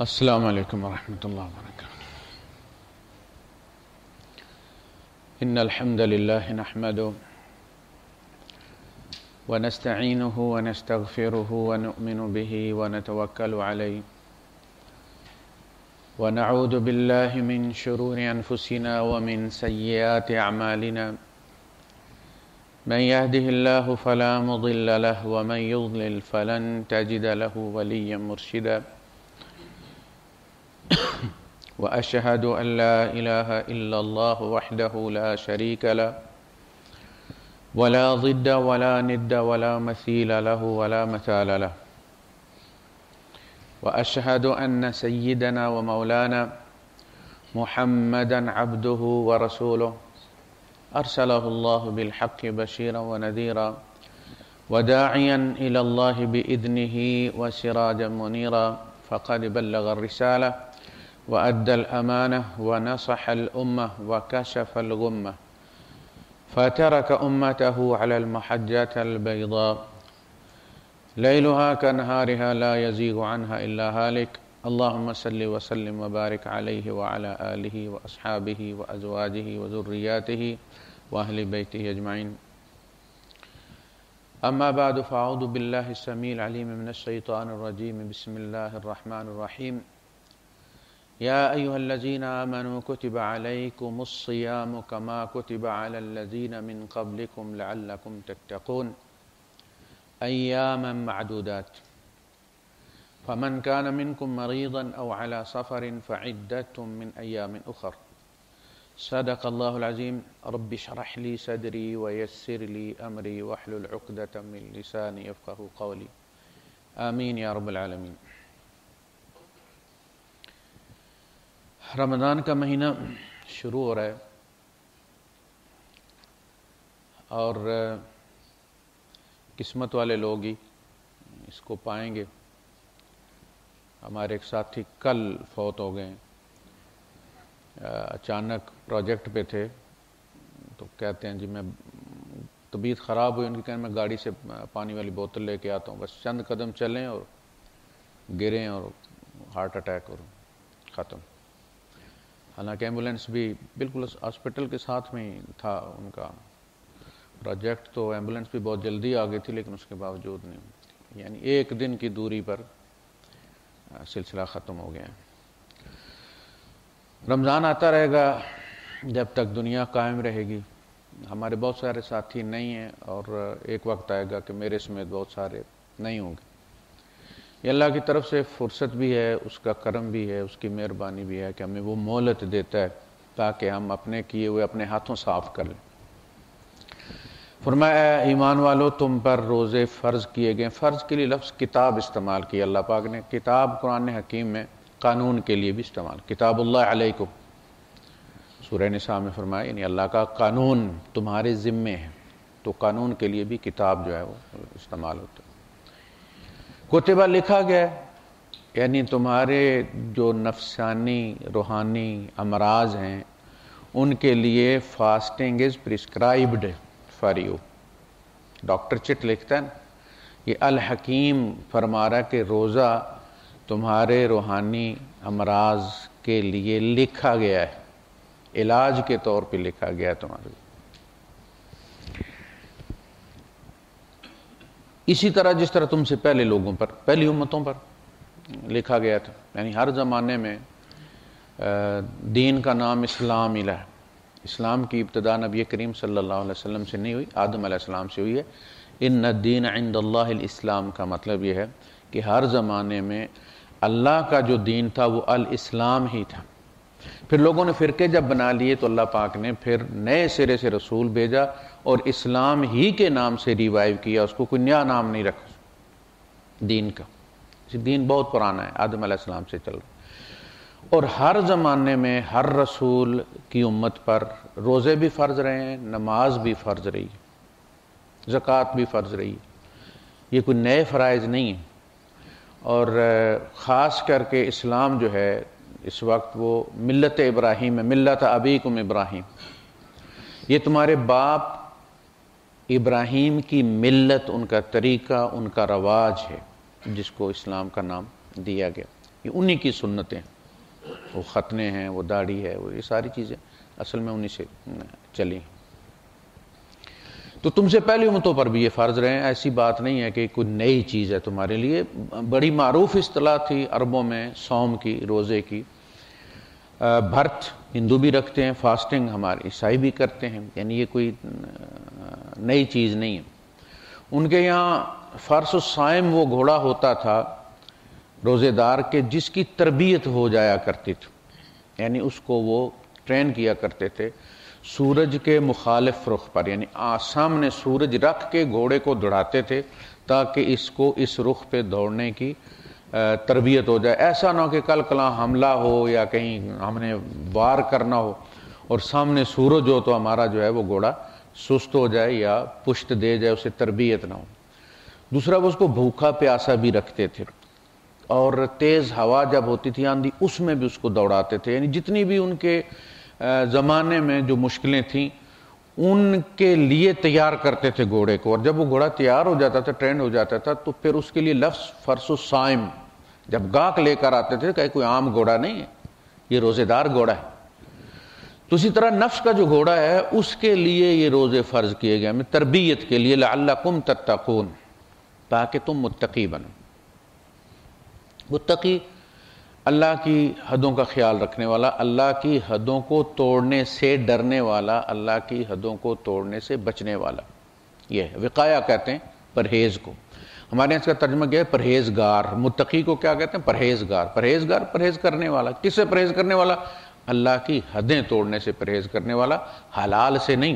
السلام علیکم ورحمۃ اللہ وبرکاتہ۔ ان الحمد للہ نحمده ونستعینه ونستغفره ونؤمن به ونتوکل علیہ ونعوذ باللہ من شرور انفسنا ومن سیئات اعمالنا من يهده الله فلا مضل له ومن يضلل فلن تجد له وليا مرشدا وأشهد أن لا إله إلا الله وحده لا شريك له ولا ضد ولا ند ولا مثيل له ولا مثال له وأشهد أن سيدنا ومولانا محمدا عبده ورسوله أرسله الله بالحق بشيرا ونذيرا وداعيا إلى الله بإذنه وسراجا منيرا فقد بلغ الرسالة وأدى الأمانة ونصح الأمة وكشف الغمة فترك أمته على المحجة البيضاء ليلها كنهارها لا يزيغ عنها إلا هالك اللهم صل وسلم وبارك عليه وعلى آله وأصحابه وأزواجه وذرياته وأهل بيته أجمعين أما بعد فأعوذ بالله السميع العليم من الشيطان الرجيم بسم الله الرحمن الرحيم يا أيها الذين آمنوا كتب عليكم الصيام كما كتب على الذين من قبلكم لعلكم تتقون أياما معدودات فمن كان منكم مريضا أو على سفر فعدة من أيام أخر صدق الله العظيم رب اشرح لي صدري ويسر لي أمري واحلل عقدة من لساني يفقهوا قولي آمين يا رب العالمين۔ رمضان کا مہینہ شروع ہو رہا ہے اور قسمت والے لوگ ہی اس کو پائیں گے۔ ہمارے ایک ساتھی کل فوت ہو گئے، اچانک پروجیکٹ پہ تھے تو کہتے ہیں جی میں طبیعت خراب ہوئی، ان کی کہنے میں گاڑی سے پانی والی بوتل لے کے آتا ہوں، بس چند قدم چلیں اور گریں اور ہارٹ اٹیک اور ختم۔ حالانکہ ایمبولینس بھی بالکل ہاسپٹل کے ساتھ میں تھا ان کا پروجیکٹ، تو ایمبولینس بھی بہت جلدی آ گئی تھی لیکن اس کے باوجود نہیں، یعنی ایک دن کی دوری پر سلسلہ ختم ہو گیا۔ رمضان آتا رہے گا جب تک دنیا قائم رہے گی۔ ہمارے بہت سارے ساتھی نہیں ہیں اور ایک وقت آئے گا کہ میرے سمیت بہت سارے نہیں ہوں گے۔ یہ اللہ کی طرف سے فرصت بھی ہے، اس کا کرم بھی ہے، اس کی مہربانی بھی ہے کہ ہمیں وہ مہلت دیتا ہے تاکہ ہم اپنے کیے ہوئے اپنے ہاتھوں صاف کر لیں۔ فرمایا اے ایمان والو تم پر روزے فرض کیے گئے۔ فرض کے لیے لفظ کتاب استعمال کیا اللہ پاک نے۔ کتاب قرآن حکیم میں قانون کے لیے بھی استعمال، کتاب اللہ علیکم، سورہ نساء میں فرمایا یعنی اللہ کا قانون تمہارے ذمے ہے، تو قانون کے لیے بھی کتاب جو ہے وہ استعمال ہوتا ہے۔ کتبہ لکھا گیا یعنی تمہارے جو نفسانی روحانی امراض ہیں ان کے لیے fasting is prescribed for you. Doctor چٹ لکھتا ہے نا، یہ الحکیم فرما رہا ہے کہ روزہ تمہارے روحانی امراض کے لیے لکھا گیا ہے، علاج کے طور پہ لکھا گیا ہے تمہارے لیے۔ اسی طرح جس طرح تم سے پہلے لوگوں پر، پہلی امتوں پر لکھا گیا تھا، یعنی ہر زمانے میں دین کا نام اسلام ملا ہے۔ اسلام کی ابتدا نبی کریم صلی اللہ علیہ وسلم سے نہیں ہوئی، آدم علیہ السلام سے ہوئی ہے۔ ان الدین عند اللہ الاسلام کا مطلب یہ ہے کہ ہر زمانے میں اللہ کا جو دین تھا وہ الاسلام ہی تھا۔ پھر لوگوں نے فرقے جب بنا لیے تو اللہ پاک نے پھر نئے سرے سے رسول بھیجا اور اسلام ہی کے نام سے ریوائیو کیا، اس کو کوئی نیا نام نہیں رکھا دین کا۔ دین بہت پرانا ہے، آدم علیہ السلام سے چل رہا ہے، اور ہر زمانے میں ہر رسول کی امت پر روزے بھی فرض رہے ہیں، نماز بھی فرض رہی ہے، زکوٰۃ بھی فرض رہی ہے، یہ کوئی نئے فرائض نہیں ہیں۔ اور خاص کر کے اسلام جو ہے اس وقت وہ ملت ابراہیم ہے، ملت ابیکم ابراہیم، یہ تمہارے باپ ابراہیم کی ملت، ان کا طریقہ، ان کا رواج ہے جس کو اسلام کا نام دیا گیا۔ یہ انہی کی سنتیں، وہ ختنے ہیں، وہ داڑھی ہے، وہ یہ ساری چیزیں اصل میں انہی سے چلی. تو تم سے پہلی امتوں پر بھی یہ فرض رہے ہیں. ایسی بات نہیں ہے کہ کوئی نئی چیز ہے تمہارے لیے. بڑی معروف اصطلاح تھی عربوں میں صوم کی، روزے کی. بھرت ہندو بھی رکھتے ہیں، فاسٹنگ ہمارے عیسائی بھی کرتے ہیں، یعنی یہ کوئی نئی چیز نہیں ہے. ان کے یہاں فرس الصائم وہ گھوڑا ہوتا تھا روزے دار کے جس کی تربیت ہو جایا کرتی تھی، یعنی اس کو وہ ٹرین کیا کرتے تھے سورج کے مخالف رخ پر، یعنی سامنے سورج رکھ کے گھوڑے کو دوڑاتے تھے تاکہ اس کو اس رخ پہ دوڑنے کی تربیت ہو جائے. ایسا نہ ہو کہ کل کلاں حملہ ہو یا کہیں ہم نے وار کرنا ہو اور سامنے سورج ہو تو ہمارا جو ہے وہ گھوڑا سست ہو جائے یا پشت دے جائے، اسے تربیت نہ ہو. دوسرا وہ اس کو بھوکا پیاسا بھی رکھتے تھے، اور تیز ہوا جب ہوتی تھی آندھی اس میں بھی اس کو دوڑاتے تھے. یعنی جتنی بھی ان کے زمانے میں جو مشکلیں تھیں ان کے لیے تیار کرتے تھے گھوڑے کو. اور جب وہ گھوڑا تیار ہو جاتا تھا، ٹرینڈ ہو جاتا تھا، تو پھر اس کے لیے لفظ فرس الصائم جب گاہک لے کر آتے تھے کہ کوئی عام گھوڑا نہیں ہے، یہ روزے دار گھوڑا ہے. تو اسی طرح نفس کا جو گھوڑا ہے اس کے لیے یہ روزے فرض کیے گئے ہمیں تربیت کے لیے، لعلکم تتقون، تاکہ تم متقی بنو. متقی اللہ کی حدوں کا خیال رکھنے والا، اللہ کی حدوں کو توڑنے سے ڈرنے والا، اللہ کی حدوں کو توڑنے سے بچنے والا. یہ ہے وقایا کہتے ہیں پرہیز کو. ہمارے یہاں اس کا ترجمہ کیا ہے؟ پرہیزگار. متقی کو کیا کہتے ہیں؟ پرہیزگار. پرہیزگار پرہیز کرنے والا. کس سے پرہیز کرنے والا؟ اللہ کی حدیں توڑنے سے پرہیز کرنے والا، حلال سے نہیں.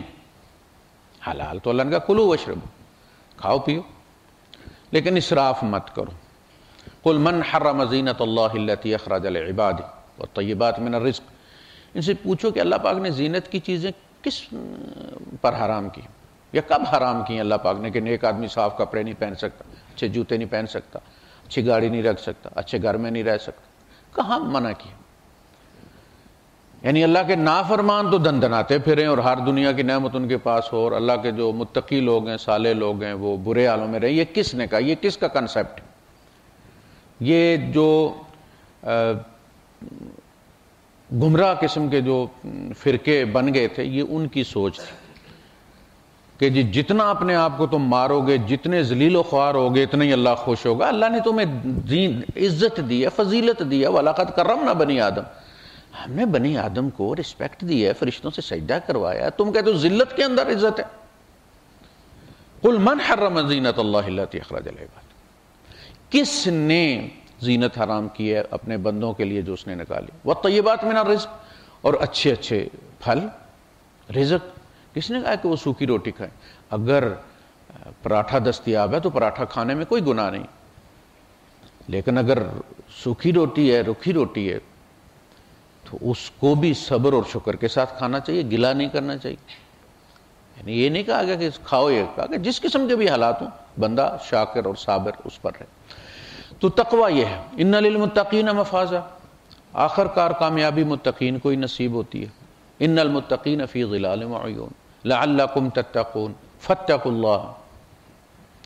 حلال تو اللہ نے کہا کلو واشربو، کھاؤ پیو، لیکن اسراف مت کرو. قل من حرم زینت اللہ التی اخرج لعبادہ والطیبات من الرزق. ان سے پوچھو کہ اللہ پاک نے زینت کی چیزیں کس پر حرام کی یا کب حرام کی اللہ پاک نے، کہ ایک آدمی صاف کپڑے نہیں پہن سکتا، اچھے جوتے نہیں پہن سکتا، اچھی گاڑی نہیں رکھ سکتا، اچھے گھر میں نہیں رہ سکتا. کہاں منع کیا؟ یعنی اللہ کے نافرمان تو دندناتے پھریں اور ہر دنیا کی نعمت ان کے پاس ہو، اور اللہ کے جو متقی لوگ ہیں، صالح لوگ ہیں، وہ برے حالوں میں رہیں. یہ کس نے کہا؟ یہ کس کا کنسپٹ ہے؟ یہ جو گمراہ قسم کے جو فرقے بن گئے تھے یہ ان کی سوچ تھی کہ جی جتنا اپنے آپ کو تم مارو گے، جتنے ذلیل و خوار ہوگے، اتنا ہی اللہ خوش ہوگا. اللہ نے تمہیں دین عزت دی ہے، فضیلت دی ہے. وَلَقَدْ كَرَّمْنَا بَنِي آدم، ہم نے بنی آدم کو رسپیکٹ دی ہے، فرشتوں سے سجدہ کروایا. تم کہتے ہو ذلت کے اندر عزت ہے. قُلْ مَنْ حَرَّمَ زِینَةَ اللَّهِ الَّتِي أَخْرَجَ لِعِبَادِهِ، کس نے زینت حرام کی ہے اپنے بندوں کے لیے جو اس نے نکالی. وَالطَّیِّبَاتِ مِنَ الرِّزْقِ، اور اچھے اچھے پھل. رزق کس نے کہا کہ وہ سوکھی روٹی کھائیں؟ اگر پراٹھا دستیاب ہے تو پراٹھا کھانے میں کوئی گناہ نہیں، لیکن اگر سوکھی روٹی ہے، روکھی روٹی ہے، تو اس کو بھی صبر اور شکر کے ساتھ کھانا چاہیے، گلا نہیں کرنا چاہیے. یعنی یہ نہیں کہا گیا کہ کھاؤ، یہ کہا کہ جس قسم کے بھی حالات ہوں بندہ شاکر اور صابر اس پر رہے. تو تقوی یہ ہے. ان للمتقین مفازا، آخر کار کامیابی متقین کو ہی نصیب ہوتی ہے. ان المتقین فی ظلال وعیون لعلکم تتقون فاتقوا اللہ.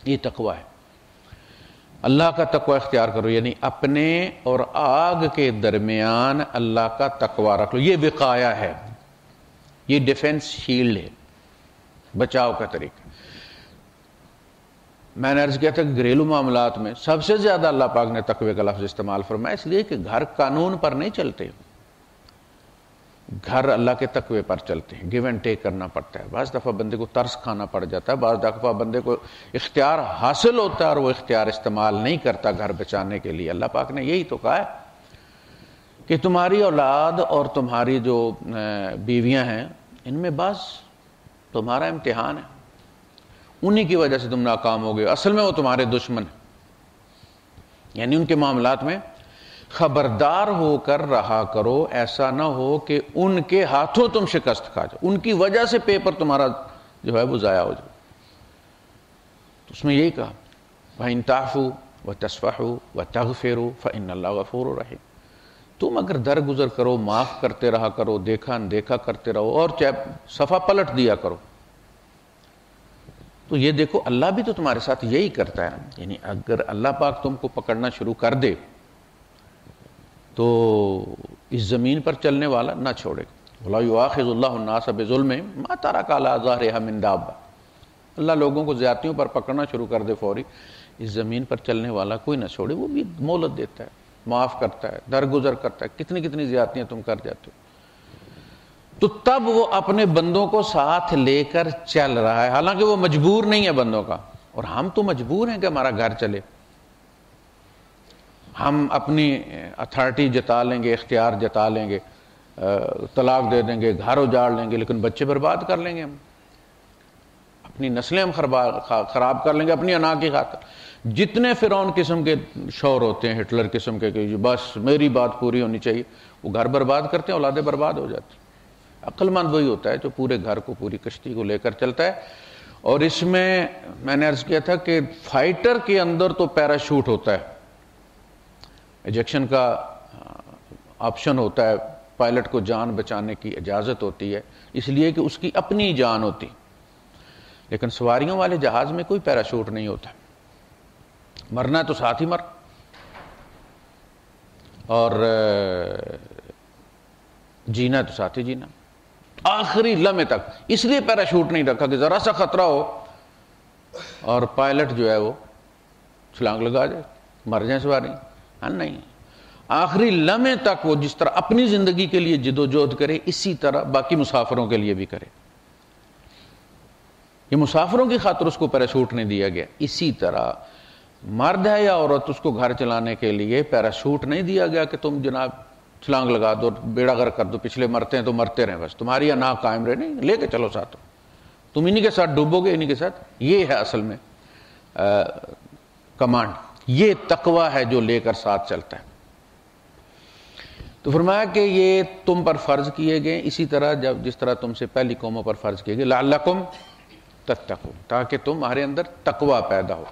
یہ تقوی ہے. اللہ کا تقوی اختیار کرو، یعنی اپنے اور آگ کے درمیان اللہ کا تقوی رکھ لو. یہ وقایا ہے، یہ ڈیفنس شیلڈ ہے، بچاؤ کا طریقہ. میں نے عرض کیا تھا کہ گھریلو معاملات میں سب سے زیادہ اللہ پاک نے تقوی کا لفظ استعمال فرمایا، اس لیے کہ گھر قانون پر نہیں چلتے، گھر اللہ کے تقوی پر چلتے ہیں. گیو اینڈ ٹیک کرنا پڑتا ہے. بعض دفعہ بندے کو ترس کھانا پڑ جاتا ہے، بعض دفعہ بندے کو اختیار حاصل ہوتا ہے اور وہ اختیار استعمال نہیں کرتا گھر بچانے کے لیے. اللہ پاک نے یہی تو کہا ہے کہ تمہاری اولاد اور تمہاری جو بیویاں ہیں ان میں بعض تمہارا امتحان ہے، انہی کی وجہ سے تم ناکام ہو گئے. اصل میں وہ تمہارے دشمن ہیں. یعنی ان کے معاملات میں خبردار ہو کر رہا کرو، ایسا نہ ہو کہ ان کے ہاتھوں تم شکست کھا جاؤ، ان کی وجہ سے پیپر تمہارا جو ہے وہ ضائع ہو جائے. تو اس میں یہی کہا وَإِن تَعْفُوا وَتَصْفَحُوا وَتَغْفِرُوا فَإِنَّ اللَّهَ غَفُورٌ رَحِيمٌ. تم اگر درگزر کرو، معاف کرتے رہا کرو، دیکھا اندیکھا کرتے رہو، اور چاہے صفحہ پلٹ دیا کرو، تو یہ دیکھو اللہ بھی تو تمہارے ساتھ یہی کرتا ہے. یعنی اگر اللہ پاک تم کو پکڑنا شروع کر دے تو اس زمین پر چلنے والا نہ چھوڑے گا۔ وَلَا يُؤَاخِذُ اللَّهُ النَّاسَ بِظُلْمِهِمْ مَا تَرَكَ عَلَىٰ ظَهْرِهَا مِن دَابَّةٍ، اللہ لوگوں کو زیادتیوں پر پکڑنا شروع کر دے فوری، اس زمین پر چلنے والا کوئی نہ چھوڑے، وہ بھی مہلت دیتا ہے، معاف کرتا ہے، درگزر کرتا ہے، کتنی کتنی زیادتیاں تم کر جاتے ہو۔ تو تب وہ اپنے بندوں کو ساتھ لے کر چل رہا ہے، حالانکہ وہ مجبور نہیں ہے بندوں کا، اور ہم تو مجبور ہیں کہ ہمارا گھر چلے، ہم اپنی اتھارٹی جتا لیں گے، اختیار جتا لیں گے، طلاق دے دیں گے، گھر اجاڑ لیں گے، لیکن بچے برباد کر لیں گے، ہم اپنی نسلیں ہم خراب کر لیں گے اپنی انا کی خاطر۔ جتنے فرعون قسم کے شور ہوتے ہیں، ہٹلر قسم کے کہ بس میری بات پوری ہونی چاہیے، وہ گھر برباد کرتے ہیں، اولادیں برباد ہو جاتی ہیں۔ عقل مند وہی ہوتا ہے جو پورے گھر کو، پوری کشتی کو لے کر چلتا ہے۔ اور اس میں نے عرض کیا تھا کہ فائٹر کے اندر تو پیراشوٹ ہوتا ہے، ایجیکشن کا آپشن ہوتا ہے، پائلٹ کو جان بچانے کی اجازت ہوتی ہے، اس لیے کہ اس کی اپنی جان ہوتی، لیکن سواریوں والے جہاز میں کوئی پیراشوٹ نہیں ہوتا، مرنا ہے تو ساتھ ہی مر، اور جینا ہے تو ساتھ ہی جینا، آخری لمحے تک۔ اس لیے پیراشوٹ نہیں رکھا کہ ذرا سا خطرہ ہو اور پائلٹ جو ہے وہ چھلانگ لگا جائے، مر جائیں سواری، ہاں نہیں، آخری لمحے تک وہ جس طرح اپنی زندگی کے لیے جد و جہد کرے، اسی طرح باقی مسافروں کے لیے بھی کرے۔ یہ مسافروں کی خاطر اس کو پیراشوٹ نہیں دیا گیا، اسی طرح مرد ہے یا عورت، اس کو گھر چلانے کے لیے پیراشوٹ نہیں دیا گیا کہ تم جناب چھلانگ لگا دو، بیڑا غرق کر دو، پچھلے مرتے ہیں تو مرتے رہیں، بس تمہاری انا قائم رہے، نہیں، لے کے چلو ساتھ، تم انہی کے ساتھ ڈوبو گے، انہی کے ساتھ۔ یہ ہے اصل میں کمانڈ، یہ تقوی ہے جو لے کر ساتھ چلتا ہے۔ تو فرمایا کہ یہ تم پر فرض کیے گئے اسی طرح جس طرح تم سے پہلی قوموں پر فرض کیے گئے، لعلکم تتقون، تاکہ تمہارے اندر تقوی پیدا ہو۔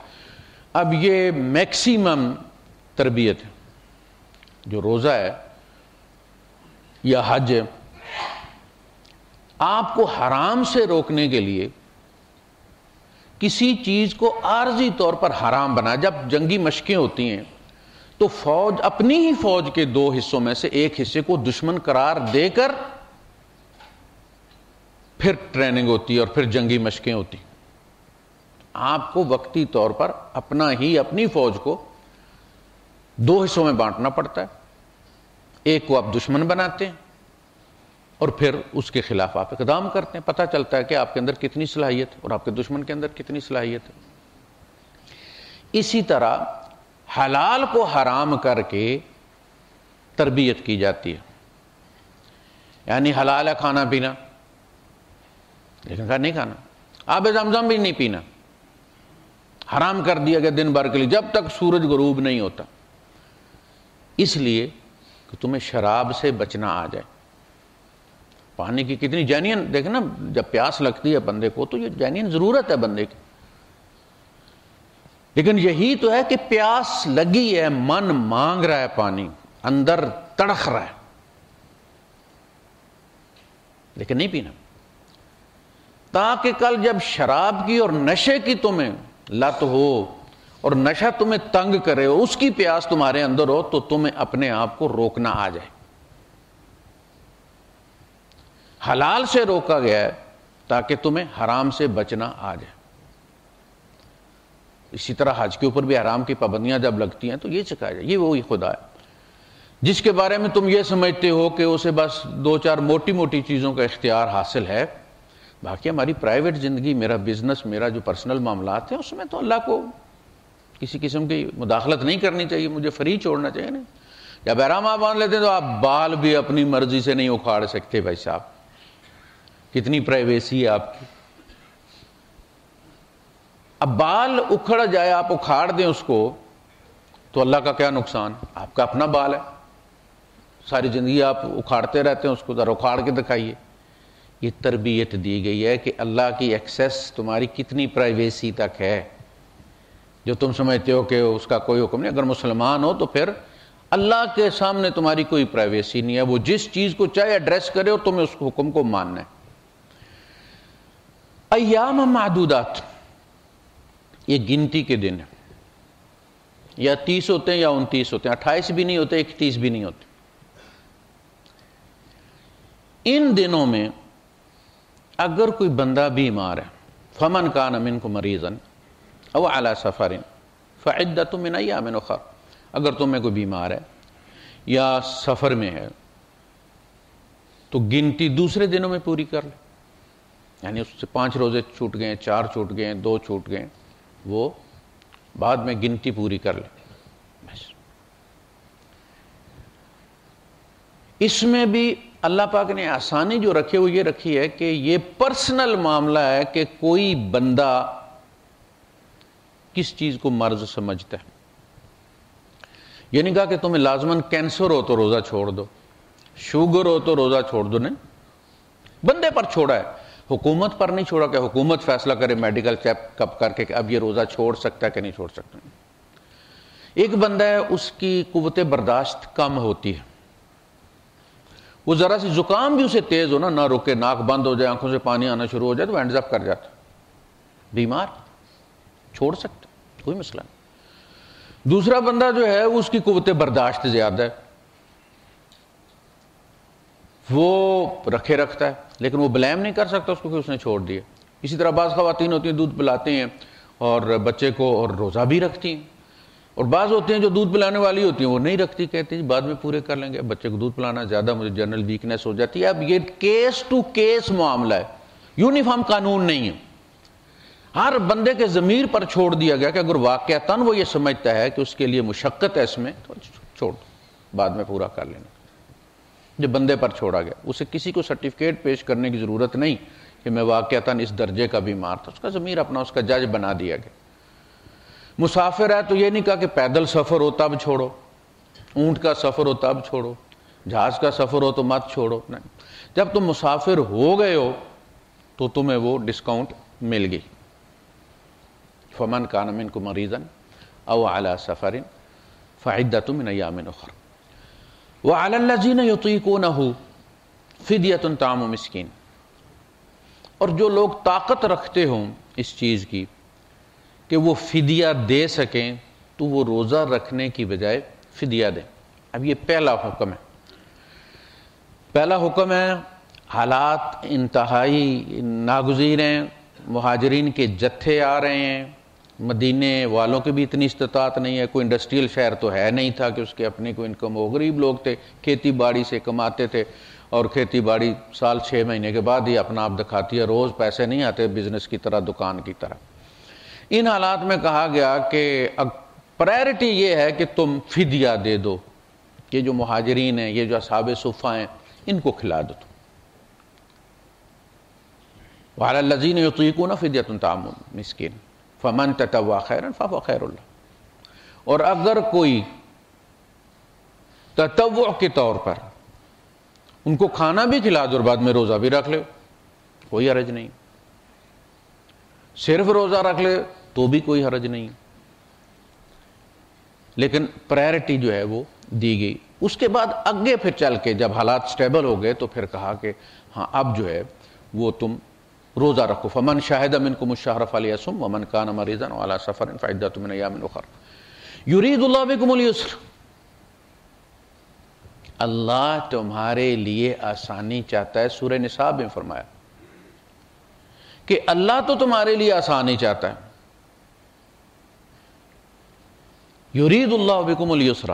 اب یہ میکسیمم تربیت ہے، جو روزہ ہے یا حج ہے، آپ کو حرام سے روکنے کے لیے کسی چیز کو عارضی طور پر حرام بنا۔ جب جنگی مشقیں ہوتی ہیں تو فوج اپنی ہی فوج کے دو حصوں میں سے ایک حصے کو دشمن قرار دے کر پھر ٹریننگ ہوتی ہے اور پھر جنگی مشقیں ہوتی ہیں۔ آپ کو وقتی طور پر اپنی فوج کو دو حصوں میں بانٹنا پڑتا ہے، ایک کو آپ دشمن بناتے ہیں اور پھر اس کے خلاف آپ اقدام کرتے ہیں، پتہ چلتا ہے کہ آپ کے اندر کتنی صلاحیت اور آپ کے دشمن کے اندر کتنی صلاحیت ہے۔ اسی طرح حلال کو حرام کر کے تربیت کی جاتی ہے، یعنی حلال ہے کھانا پینا، لیکن نہیں کھانا، آب زمزم بھی نہیں پینا، حرام کر دیا گیا دن بھر کے لیے جب تک سورج غروب نہیں ہوتا، اس لیے کہ تمہیں شراب سے بچنا آ جائے۔ پانی کی کتنی جینین، دیکھیں نا، جب پیاس لگتی ہے بندے کو تو یہ جینین ضرورت ہے بندے کی، لیکن یہی تو ہے کہ پیاس لگی ہے، من مانگ رہا ہے پانی، اندر تڑخ رہا ہے، لیکن نہیں پینا، تاکہ کل جب شراب کی اور نشے کی تمہیں لت ہو اور نشہ تمہیں تنگ کرے ہو، اس کی پیاس تمہارے اندر ہو، تو تمہیں اپنے آپ کو روکنا آ جائے۔ حلال سے روکا گیا ہے تاکہ تمہیں حرام سے بچنا آ جائے۔ اسی طرح حج کے اوپر بھی حرام کی پابندیاں جب لگتی ہیں تو یہ سکھایا جائے، یہ وہی خدا ہے جس کے بارے میں تم یہ سمجھتے ہو کہ اسے بس دو چار موٹی موٹی چیزوں کا اختیار حاصل ہے، باقی ہماری پرائیویٹ زندگی، میرا بزنس، میرا جو پرسنل معاملات ہیں، اس میں تو اللہ کو کسی قسم کی مداخلت نہیں کرنی چاہیے، مجھے فری چھوڑنا چاہیے۔ نہیں، جب احرام آپ باندھ لیتے ہیں تو آپ بال بھی اپنی مرضی سے نہیں اکھاڑ سکتے، بھائی صاحب، کتنی پرائیویسی ہے آپ کی۔ اب بال اکھڑ جائے، آپ اکھاڑ دیں اس کو، تو اللہ کا کیا نقصان؟ آپ کا اپنا بال ہے، ساری زندگی آپ اکھاڑتے رہتے ہیں اس کو، ذرا اکھاڑ کے دکھائیے۔ یہ تربیت دی گئی ہے کہ اللہ کی ایکسیس تمہاری کتنی پرائیویسی تک ہے، جو تم سمجھتے ہو کہ اس کا کوئی حکم نہیں۔ اگر مسلمان ہو تو پھر اللہ کے سامنے تمہاری کوئی پرائیویسی نہیں ہے، وہ جس چیز کو چاہے ایڈریس کرے اور تمہیں اس حکم کو ماننا ہے۔ ایام معدودات، یہ گنتی کے دن ہیں، یا 30 ہوتے ہیں یا 29 ہوتے ہیں، 28 بھی نہیں ہوتے، 31 بھی نہیں ہوتے، ان دنوں میں اگر کوئی بندہ بیمار ہے، فمن کان منکم مریضا او علی سفر فعدۃ من ایام اخر، اگر تمہیں کوئی بیمار ہے یا سفر میں ہے تو گنتی دوسرے دنوں میں پوری کر لے، یعنی اس سے 5 روزے چھوٹ گئے، 4 چھوٹ گئے، 2 چھوٹ گئے، وہ بعد میں گنتی پوری کر لے بس۔ اس میں بھی اللہ پاک نے آسانی جو رکھی وہ یہ رکھی ہے کہ یہ پرسنل معاملہ ہے کہ کوئی بندہ کس چیز کو مرض سمجھتا ہے۔ یہ نہیں کہا کہ تمہیں لازماً کینسر ہو تو روزہ چھوڑ دو، شوگر ہو تو روزہ چھوڑ دو، نہیں، بندے پر چھوڑا ہے، حکومت پر نہیں چھوڑا کہ حکومت فیصلہ کرے میڈیکل چیک اپ کر کے کہ اب یہ روزہ چھوڑ سکتا ہے کہ نہیں چھوڑ سکتا۔ ایک بندہ ہے اس کی قوت برداشت کم ہوتی ہے، وہ ذرا سی زکام بھی اسے تیز ہو نہ رکے، ناک بند ہو جائے، آنکھوں سے پانی آنا شروع ہو جائے تو ہینڈز اپ کر جاتا، بیمار، چھوڑ سکتا، کوئی مسئلہ نہیں۔ دوسرا بندہ جو ہے اس کی قوت برداشت زیادہ ہے، وہ رکھے رکھتا ہے، لیکن وہ بلیم نہیں کر سکتا اس کو کہ اس نے چھوڑ دیا۔ اسی طرح بعض خواتین ہوتی ہیں دودھ پلاتے ہیں اور بچے کو اور روزہ بھی رکھتی ہیں، اور بعض ہوتے ہیں جو دودھ پلانے والی ہوتی ہیں وہ نہیں رکھتی، کہتی ہیں بعد میں پورے کر لیں گے، بچے کو دودھ پلانا زیادہ مجھے جنرل ویکنیس ہو جاتی ہے۔ اب یہ کیس ٹو کیس معاملہ ہے، یونیفارم قانون نہیں ہے، ہر بندے کے ضمیر پر چھوڑ دیا گیا کہ اگر واقعتاً وہ یہ سمجھتا ہے کہ اس کے لیے مشقت ہے اس میں تو چھوڑ دو، بعد میں پورا کر لینا۔ جو بندے پر چھوڑا گیا، اسے کسی کو سرٹیفکیٹ پیش کرنے کی ضرورت نہیں کہ میں واقعتاً اس درجے کا بیمار تھا، اس کا ضمیر اپنا اس کا جج بنا دیا گیا۔ مسافر ہے تو یہ نہیں کہا کہ پیدل سفر ہو تب چھوڑو، اونٹ کا سفر ہو تب چھوڑو، جہاز کا سفر ہو تو مت چھوڑو، نہیں، جب تم مسافر ہو گئے ہو تو تمہیں وہ ڈسکاؤنٹ مل گئی۔ فمن کان منکم مریضا او علی سفر فعدۃ من ایام اخر وعلی الذین یطیقونہ فدیۃ طعام مسکین، اور جو لوگ طاقت رکھتے ہوں اس چیز کی کہ وہ فدیہ دے سکیں تو وہ روزہ رکھنے کی بجائے فدیہ دیں۔ اب یہ پہلا حکم ہے، پہلا حکم ہے، حالات انتہائی ناگزیر ہیں، مہاجرین کے جتھے آ رہے ہیں، مدینے والوں کی بھی اتنی استطاعت نہیں ہے، کوئی انڈسٹریل شہر تو ہے نہیں تھا کہ اس کے اپنی کوئی انکم ہو، غریب لوگ تھے، کھیتی باڑی سے کماتے تھے، اور کھیتی باڑی سال 6 مہینے کے بعد ہی اپنا آپ دکھاتی ہے، روز پیسے نہیں آتے بزنس کی طرح، دکان کی طرح۔ ان حالات میں کہا گیا کہ پرائرٹی یہ ہے کہ تم فدیہ دے دو، یہ جو مہاجرین ہیں، یہ جو اصحاب صفہ ہیں، ان کو کھلا دو۔ وعلی الذین یطیقون فدیۃ طعام مسکین فمن تطوع خیرا فہو خیر لہ، اور اگر کوئی تطوع کے طور پر ان کو کھانا بھی کھلا دو اور بعد میں روزہ بھی رکھ لے، کوئی حرج نہیں، صرف روزہ رکھ لے تو بھی کوئی حرج نہیں، لیکن پرائرٹی جو ہے وہ دی گئی۔ اس کے بعد آگے پھر چل کے جب حالات سٹیبل ہو گئے تو پھر کہا کہ ہاں اب جو ہے وہ تم روزہ رکھو، فمن شاہد منکم الشہر فلیصم ومن کان مریضا وعلی سفر فعدۃ من ایام اخر یرید اللہ بکم اليسر، اللہ تمہارے لیے آسانی چاہتا ہے۔ سورہ نساء میں فرمایا کہ اللہ تو تمہارے لیے آسانی چاہتا ہے، یرید اللہ بکم اليسر،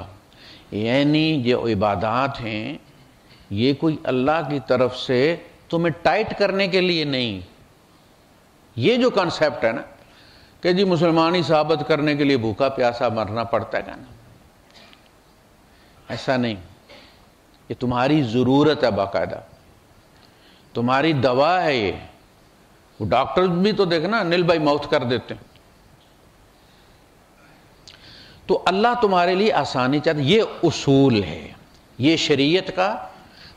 یعنی یہ عبادات ہیں یہ کوئی اللہ کی طرف سے تمہیں ٹائٹ کرنے کے لیے نہیں۔ یہ جو کنسیپٹ ہے نا کہ جی مسلمانی ثابت کرنے کے لیے بھوکا پیاسا مرنا پڑتا ہے نا، ایسا نہیں، یہ تمہاری ضرورت ہے، باقاعدہ تمہاری دوا ہے۔ یہ وہ ڈاکٹر بھی تو دیکھنا نیل بائی ماؤتھ کر دیتے ہیں، تو اللہ تمہارے لیے آسانی چاہتا، یہ اصول ہے، یہ شریعت کا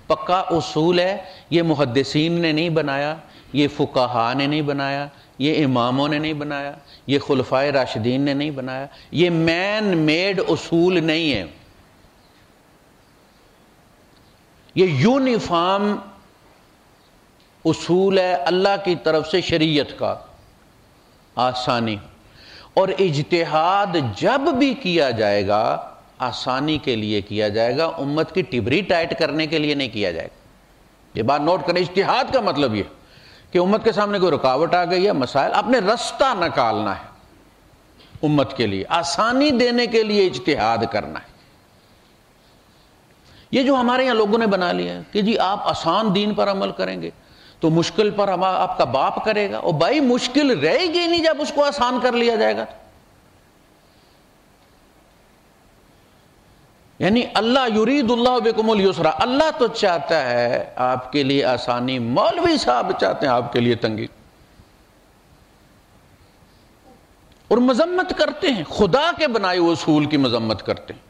پکا اصول ہے، یہ محدثین نے نہیں بنایا، یہ فقہاء نے نہیں بنایا، یہ اماموں نے نہیں بنایا، یہ خلفائے راشدین نے نہیں بنایا، یہ مین میڈ اصول نہیں ہے، یہ یونیفارم اصول ہے اللہ کی طرف سے شریعت کا، آسانی۔ اور اجتہاد جب بھی کیا جائے گا آسانی کے لیے کیا جائے گا، امت کی ٹبری ٹائٹ کرنے کے لیے نہیں کیا جائے گا۔ یہ بات نوٹ کریں، اجتہاد کا مطلب یہ کہ امت کے سامنے کوئی رکاوٹ آ گئی ہے، مسائل، اپنے رستہ نکالنا ہے، امت کے لیے آسانی دینے کے لیے اجتہاد کرنا ہے۔ یہ جو ہمارے یہاں لوگوں نے بنا لیا ہے کہ جی آپ آسان دین پر عمل کریں گے تو مشکل پر آپ کا باپ کرے گا، اور بھائی مشکل رہے گی نہیں جب اس کو آسان کر لیا جائے گا۔ یعنی اللہ یرید اللہ بکم اليسر، اللہ تو چاہتا ہے آپ کے لیے آسانی، مولوی صاحب چاہتے ہیں آپ کے لیے تنگی، اور مذمت کرتے ہیں، خدا کے بنائے ہوئے اصول کی مذمت کرتے ہیں۔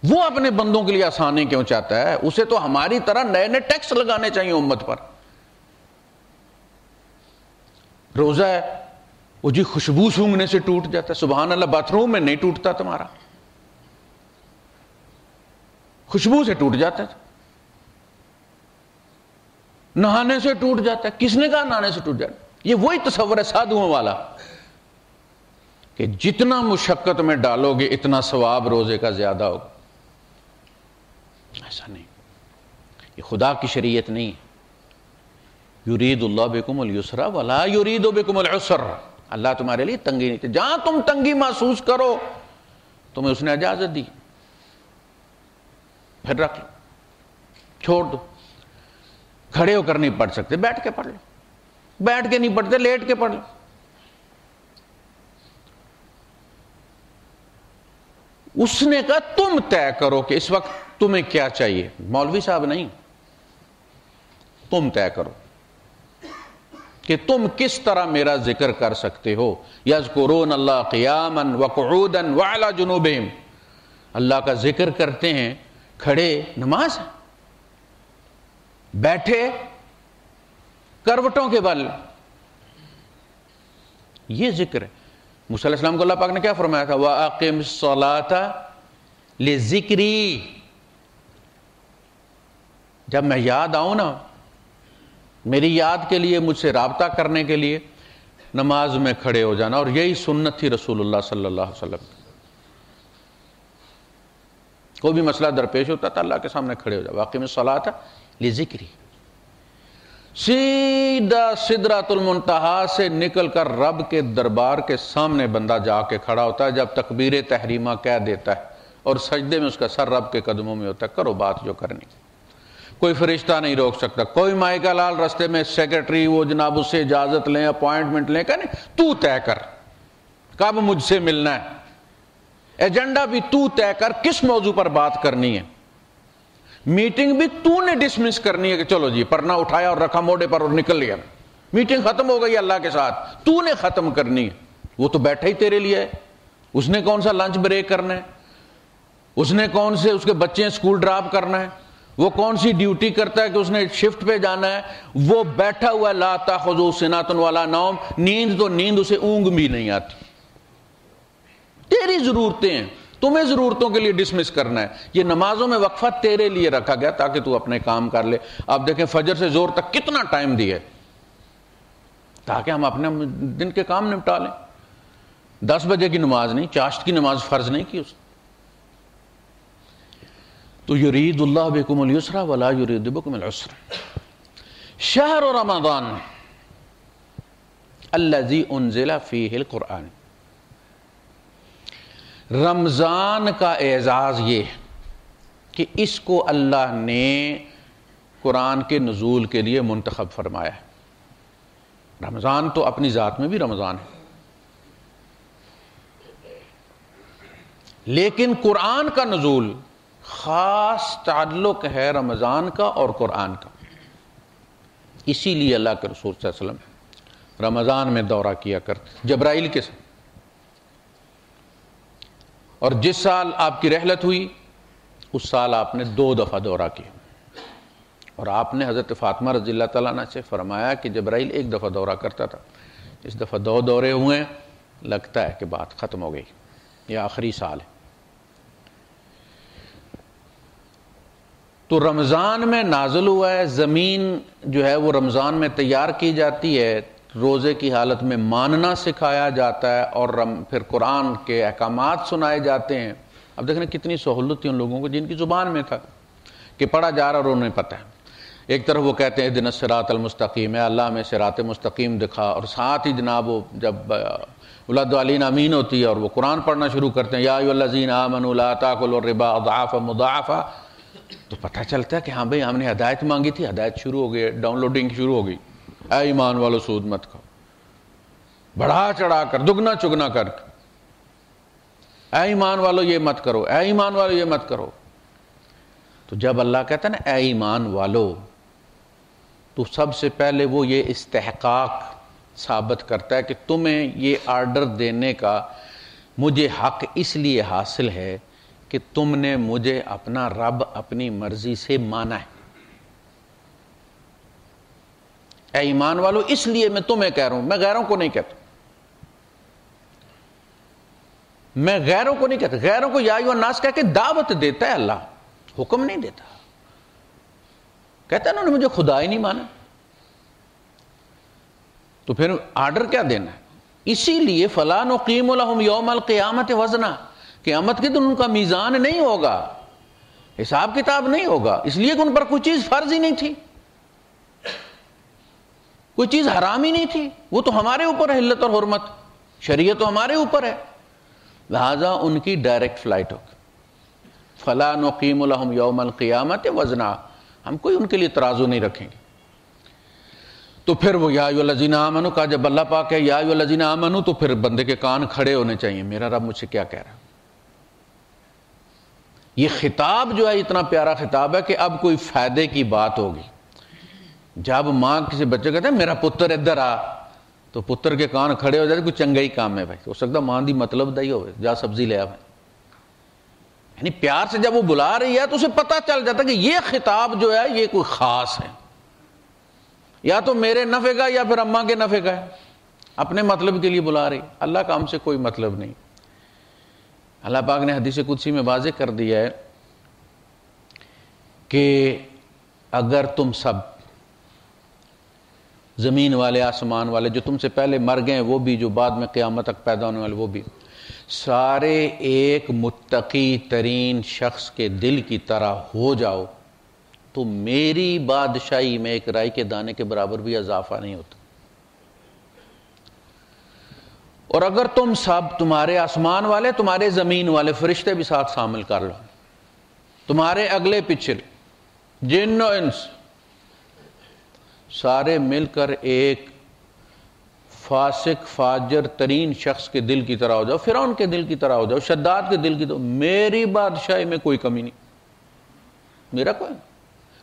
وہ اپنے بندوں کے لیے آسانی کیوں چاہتا ہے؟ اسے تو ہماری طرح نئے نئے ٹیکس لگانے چاہیے امت پر۔ روزہ ہے، وہ جی خوشبو سونگھنے سے ٹوٹ جاتا ہے، سبحان اللہ، باتھ روم میں نہیں ٹوٹتا تمہارا، خوشبو سے ٹوٹ جاتا ہے، نہانے سے ٹوٹ جاتا ہے۔ کس نے کہا نہانے سے ٹوٹ جاتا ہے؟ یہ وہی تصور ہے سادھوؤں والا کہ جتنا مشقت میں ڈالو گے اتنا ثواب روزے کا زیادہ ہوگا۔ ایسا نہیں، یہ خدا کی شریعت نہیں ہے۔ یرید اللہ بکم اليسر ولا یرید بکم العسر، اللہ تمہارے لیے تنگی نہیں چاہتے، جہاں تم تنگی محسوس کرو تمہیں اس نے اجازت دی، پھر رکھ لو، چھوڑ دو۔ کھڑے ہو کر نہیں پڑھ سکتے، بیٹھ کے پڑھ لو، بیٹھ کے نہیں پڑھتے لیٹ کے پڑھ لو۔ اس نے کہا تم طے کرو کہ اس وقت تمہیں کیا چاہیے، مولوی صاحب نہیں، تم طے کرو کہ تم کس طرح میرا ذکر کر سکتے ہو۔ یذکرون اللہ قیاما وقعودا وعلی جنوبہم، اللہ کا ذکر کرتے ہیں کھڑے، نماز ہے، بیٹھے کروٹوں کے بل، یہ ذکر ہے۔ موسیٰ علیہ السلام کو اللہ پاک نے کیا فرمایا تھا؟ وَأَقِمِ الصَّلَاةَ لِذِكْرِي، جب میں یاد آؤں نا، میری یاد کے لیے، مجھ سے رابطہ کرنے کے لیے نماز میں کھڑے ہو جانا، اور یہی سنت تھی رسول اللہ صلی اللہ علیہ وسلم۔ کوئی بھی مسئلہ درپیش ہوتا تھا اللہ کے سامنے کھڑے ہو جاؤ، وَأَقِمِ الصَّلَاةَ لِذِكْرِي، سیدھا سدرۃ المنتہا سے نکل کر رب کے دربار کے سامنے بندہ جا کے کھڑا ہوتا ہے جب تکبیر تحریمہ کہہ دیتا ہے، اور سجدے میں اس کا سر رب کے قدموں میں ہوتا ہے۔ کرو بات جو کرنی، کوئی فرشتہ نہیں روک سکتا، کوئی مائیکا لال رستے میں سیکرٹری وہ جناب اس سے اجازت لیں، اپوائنٹمنٹ لیں، کہ تو طے کر کب مجھ سے ملنا ہے، ایجنڈا بھی تو طے کر کس موضوع پر بات کرنی ہے، میٹنگ بھی تو نے ڈسمس کرنی ہے کہ چلو جی پرنا اٹھایا اور رکھا موڑے پر اور نکل لیا، میٹنگ ختم ہو گئی اللہ کے ساتھ، تو نے ختم کرنی ہے۔ وہ تو بیٹھا ہی تیرے لیے ہے، اس نے کون سا لنچ بریک کرنا ہے، اس نے کون سے اس کے بچے اسکول ڈراپ کرنا ہے، وہ کون سی ڈیوٹی کرتا ہے کہ اس نے شفٹ پہ جانا ہے، وہ بیٹھا ہوا لا تاخذہ سنۃ ولا نوم، نیند تو نیند اسے اونگ بھی نہیں آتی، تیری ضرورتیں ہیں، تمہیں ضرورتوں کے لیے ڈسمس کرنا ہے۔ یہ نمازوں میں وقفہ تیرے لیے رکھا گیا تاکہ تو اپنے کام کر لے۔ آپ دیکھیں فجر سے زور تک کتنا ٹائم دیا ہے تاکہ ہم اپنے دن کے کام نپٹا لیں۔ 10 بجے کی نماز نہیں، چاشت کی نماز فرض نہیں کی اس نے۔ تو یرید اللہ بکم اليسر ولا یرید بکم العسر۔ شہر رمضان الذی انزل فیہ القرآن، رمضان کا اعزاز یہ کہ اس کو اللہ نے قرآن کے نزول کے لیے منتخب فرمایا ہے۔ رمضان تو اپنی ذات میں بھی رمضان ہے، لیکن قرآن کا نزول خاص تعلق ہے رمضان کا اور قرآن کا۔ اسی لیے اللہ کے رسول صلی اللہ علیہ وسلم رمضان میں دورہ کیا کرتے جبرائیل کے ساتھ، اور جس سال آپ کی رحلت ہوئی اس سال آپ نے 2 دفعہ دورہ کیا، اور آپ نے حضرت فاطمہ رضی اللہ تعالیٰ عنہ سے فرمایا کہ جبرائیل 1 دفعہ دورہ کرتا تھا، اس دفعہ 2 دورے ہوئے، لگتا ہے کہ بات ختم ہو گئی، یہ آخری سال ہے۔ تو رمضان میں نازل ہوا ہے، زمین جو ہے وہ رمضان میں تیار کی جاتی ہے، روزے کی حالت میں ماننا سکھایا جاتا ہے، اور پھر قرآن کے احکامات سنائے جاتے ہیں۔ اب دیکھیں کتنی سہولت تھی ان لوگوں کو جن کی زبان میں تھا کہ پڑھا جا رہا اور انہیں پتہ ہے. ایک طرف وہ کہتے ہیں اہدنا الصراط المستقیم، ہے اللہ میں صراط مستقیم دکھا، اور ساتھ ہی جناب وہ جب اولاد والین امین ہوتی ہے اور وہ قرآن پڑھنا شروع کرتے ہیں یا ایھا الذین آمنوا لا تاکلوا الربا اضعافا مضاعفا، تو پتہ چلتا ہے کہ ہاں بھئی ہم نے ہدایت مانگی تھی، ہدایت شروع ہو گئی، ڈاؤن لوڈنگ شروع ہو گئی. اے ایمان والو سود مت کھاؤ، بڑھا چڑھا کر دگنا چگنا کر کے، اے ایمان والو یہ مت کرو، اے ایمان والو یہ مت کرو. تو جب اللہ کہتا ہے نا اے ایمان والو، تو سب سے پہلے وہ یہ استحقاق ثابت کرتا ہے کہ تمہیں یہ آرڈر دینے کا مجھے حق اس لیے حاصل ہے کہ تم نے مجھے اپنا رب اپنی مرضی سے مانا ہے. اے ایمان والو اس لیے میں تمہیں کہہ رہا ہوں، میں غیروں کو نہیں کہتا، میں غیروں کو نہیں کہتا. غیروں کو یا ایھا الناس کہہ کے دعوت دیتا ہے اللہ، حکم نہیں دیتا. کہتا ہے انہوں نے مجھے خدا ہی نہیں مانا، تو پھر آرڈر کیا دینا ہے؟ اسی لیے فَلَا نُقِيمُ لَهُمْ يَوْمَ الْقِيَامَةِ وَزْنًا، قیامت کے دن ان کا میزان نہیں ہوگا، حساب کتاب نہیں ہوگا، اس لیے کہ ان پر کوئی چیز فرض ہی نہیں تھی، کوئی چیز حرام ہی نہیں تھی. وہ تو ہمارے اوپر ہے، حلت اور حرمت، شریعت تو ہمارے اوپر ہے، لہذا ان کی ڈائریکٹ فلائٹ ہوگی. فَلَا نُقِيمُ لَهُمْ يَوْمَ الْقِيَامَةِ وَزْنًا، ہم کوئی ان کے لیے ترازو نہیں رکھیں گے. تو پھر وہ یا ایھا الذین آمنوا کا جب اللہ پاک ہے یا ایھا الذین آمنوا، تو پھر بندے کے کان کھڑے ہونے چاہیے، میرا رب مجھ سے کیا کہہ رہا ہے. یہ خطاب جو ہے اتنا پیارا خطاب ہے کہ اب کوئی فائدے کی بات ہوگی. جب ماں کسی بچے کہتے ہیں میرا پتر ادھر آ، تو پتر کے کان کھڑے ہو جاتے، کوئی چنگا ہی کام ہے بھائی، ہو سکتا ماں دی مطلب دا ہی ہوئے، جا سبزی لے آ بھائی. یعنی پیار سے جب وہ بلا رہی ہے تو اسے پتہ چل جاتا کہ یہ خطاب جو ہے یہ کوئی خاص ہے، یا تو میرے نفع کا یا پھر اماں کے نفع کا ہے، اپنے مطلب کے لیے بلا رہی. اللہ کا ہم سے کوئی مطلب نہیں. اللہ پاک نے حدیث قدسی میں واضح کر دیا ہے کہ اگر تم سب، زمین والے آسمان والے، جو تم سے پہلے مر گئے وہ بھی، جو بعد میں قیامت تک پیدا ہونے والے وہ بھی، سارے ایک متقی ترین شخص کے دل کی طرح ہو جاؤ تو میری بادشاہی میں ایک رائی کے دانے کے برابر بھی اضافہ نہیں ہوتا. اور اگر تم سب، تمہارے آسمان والے، تمہارے زمین والے، فرشتے بھی ساتھ شامل کر لو، تمہارے اگلے پچھلے، جن و انس، سارے مل کر ایک فاسق فاجر ترین شخص کے دل کی طرح ہو جاؤ، فرعون کے دل کی طرح ہو جاؤ، شداد کے دل کی طرح، میری بادشاہی میں کوئی کمی نہیں، میرا کوئی